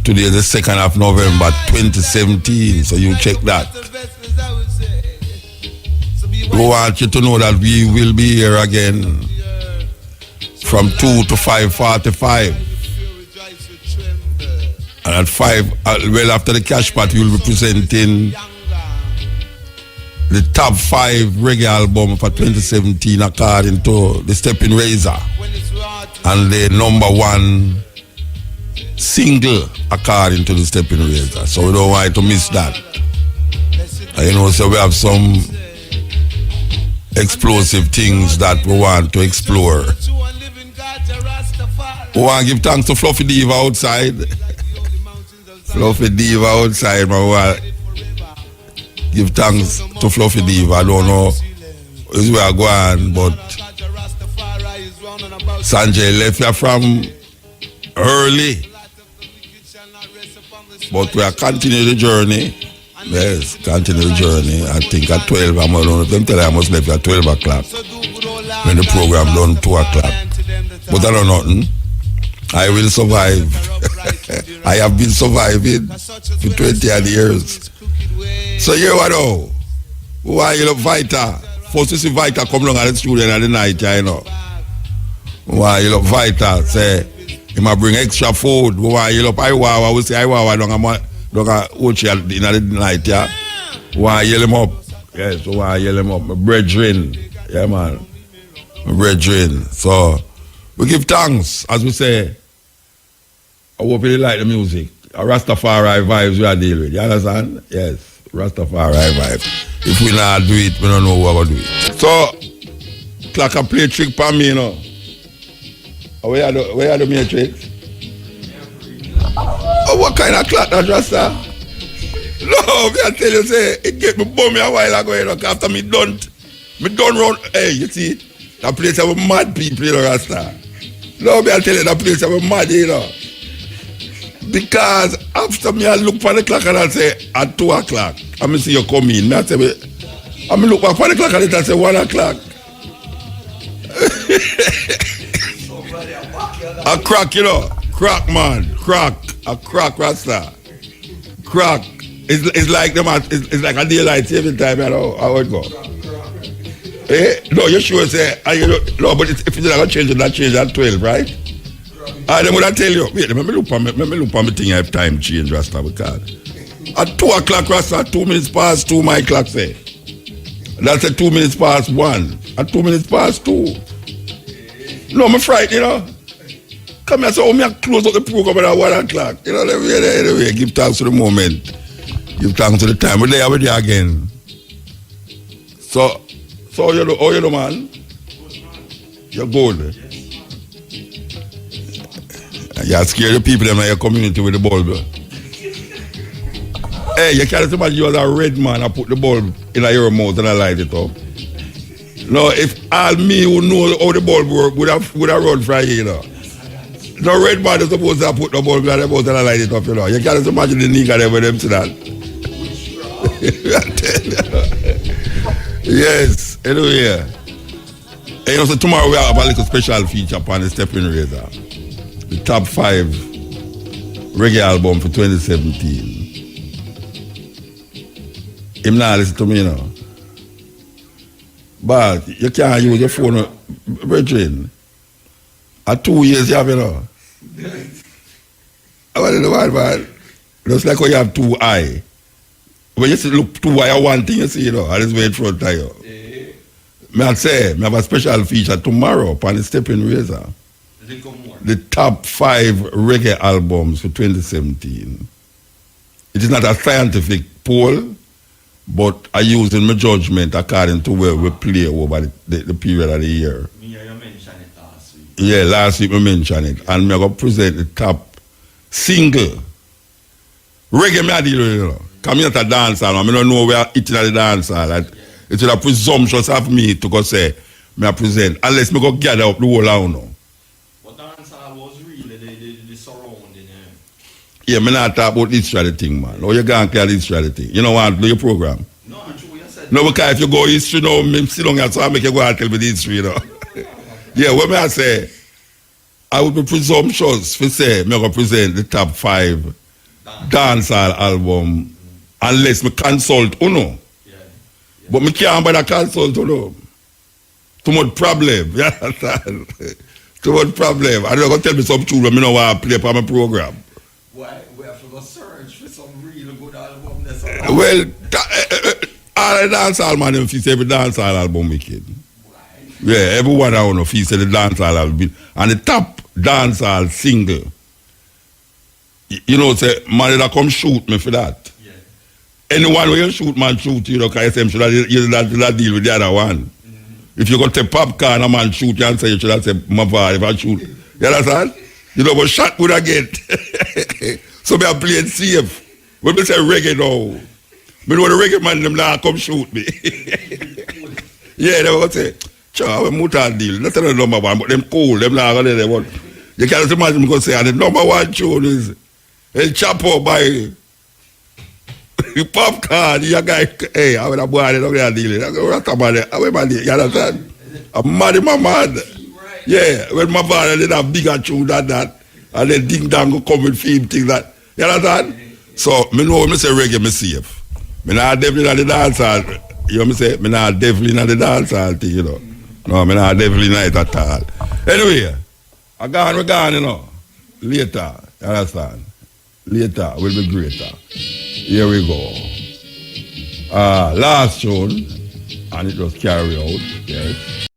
Today is the 2nd of November 2017, so you check that. We want you to know that we will be here again from 2 to 5:45. And at 5, well after the cash pot, we will be presenting the top 5 reggae album for 2017 according to the Stepping Razor, and the number 1 single according to the Stepping Razor. So we don't want you to miss that. So we have some explosive things that we want to explore. We want to give thanks to Fluffy Diva outside. Fluffy Diva outside, man. Give thanks to Fluffy Diva. I don't know where we are going, but Sanjay left here from early. But we are continuing the journey. Yes, continue the journey. I think at 12, them tell you I must leave at 12 o'clock. When the program done 2 o'clock. But I don't know nothing. I will survive. I have been surviving for 20 odd years. So you know, why you look Vita? First you see Vita come along at the studio at the night, Why you look Vita? Say, he might bring extra food. Why you look Iwawa? We say Iwawa don't watch you in the night, Why yell him up? Yes, why yell him up? My brethren. Yeah, man. My brethren. So, we give thanks, as we say. I hope you like the music. A Rastafari vibes we are dealing with. You understand? Yes, Rastafari vibes. If we not do it, we don't know what we're doing. So, clock a play trick for me, Where are the matrix? Oh, what kind of clock that Rasta? No, I tell you, say, it get me bum me a while ago, after me done run. Hey, you see, that place have mad people, Rasta. No, I tell you, that place have mad, Because after me, I look for the clock and I say, at 2 o'clock, I see you come in. I say, I look back for the clock and I say, 1 o'clock. A crack, crack, man, crack, a crack, Rasta. Crack. It's like it's like a daylight saving time, how it go. No, you sure say, no, but if it's not going to change, that change at 12, right? Then would I tell you, wait, let me look on me thing, I have time change, Rasta, because at 2 o'clock, Rasta, 2 minutes past 2, my clock say. That's at 2 minutes past 1. At 2 minutes past 2. No, I'm frightened, Come here, so me close up the program at 1 o'clock. Anyway, give thanks to the moment. Give thanks to the time. We're there again. So you know, man? You're good. You scare the people in your community with the bulb. Hey, you can't imagine you as a red man, I put the bulb in your mouth and I light it up. No, if all me who know how the bulb work would have run from here, No red man is supposed to put the bulb in their mouth and I light it up, You can't imagine the nigga there with them to that. Yes, anyway. So tomorrow we have a little special feature upon the Stepping Razor. The top 5 reggae album for 2017. Him not listen to me, But you can't use your phone, brethren. At 2 years you have, I want to know what, man. Just like when you have two eye. When you see look two eye, one thing you see, you know, and it's way in front of you. I say, I have a special feature tomorrow upon the Stepping Razor. The top 5 reggae albums for 2017. It is not a scientific poll, but I use in my judgment according to where we play over the period of the year. You mentioned it last week. Yeah, last week we mentioned it. And I'm going to present the top single. Reggae me I deal with, you know. Come here to dance hall, I don't know where it's at the dance hall. It's a presumptuous of me to go say, me I present, unless me go gather up the whole house now. But dance hall was really the surrounding. Yeah, me not talk about this history thing, man. Oh, you can't clear this history thing. You know what, do your program? No, I'm sure you said. No, because if you go history now, me sit down here, so I make you go and tell me the history, you know. Yeah, what me I say, I would be presumptuous for say, me go present the top 5 dancehall album, unless me consult Uno. But me can't buy the consult Uno. Too much problem. You understand? Too much problem. I don't go tell me some tune when me know want to play for my program. Why? We have to go search for some really good album. Well, all the dancehall man, them feel say every dancehall album wicked. Yeah, everyone I know feel say the dancehall album. And the top dancehall single, you know, say, man, that come shoot me for that. Yeah. Anyone who you shoot, man, shoot, you know, because you should deal with the other one. Mm-hmm. If you go to popcorn, a man shoot you and say, you should have said, my father, if I shoot. You understand? You know, but shot would I get. So me I play it safe. When me say reggae now, me know the reggae man, them now come shoot me. Yeah, they will say, sure, I'm a deal. Not the number one, but them cool, them now they want. You can't imagine me go say, and the number one tune is El Chapo by popcorn. You guy, hey, I will boy, they don't get a deal. What about it? You understand? I'm mad in my man. Yeah, when my father did a bigger tune than that, and then ding dong go come with film things that. You understand? So, me know when me say reggae, me safe. Me not definitely in the dance hall. You know what me say? Me not definitely in the dance hall thing, you know. No, me not definitely in it at all. Anyway, we're gone, you know. Later, you understand? Later will be greater. Here we go. Last tune, and it was carried out, yes.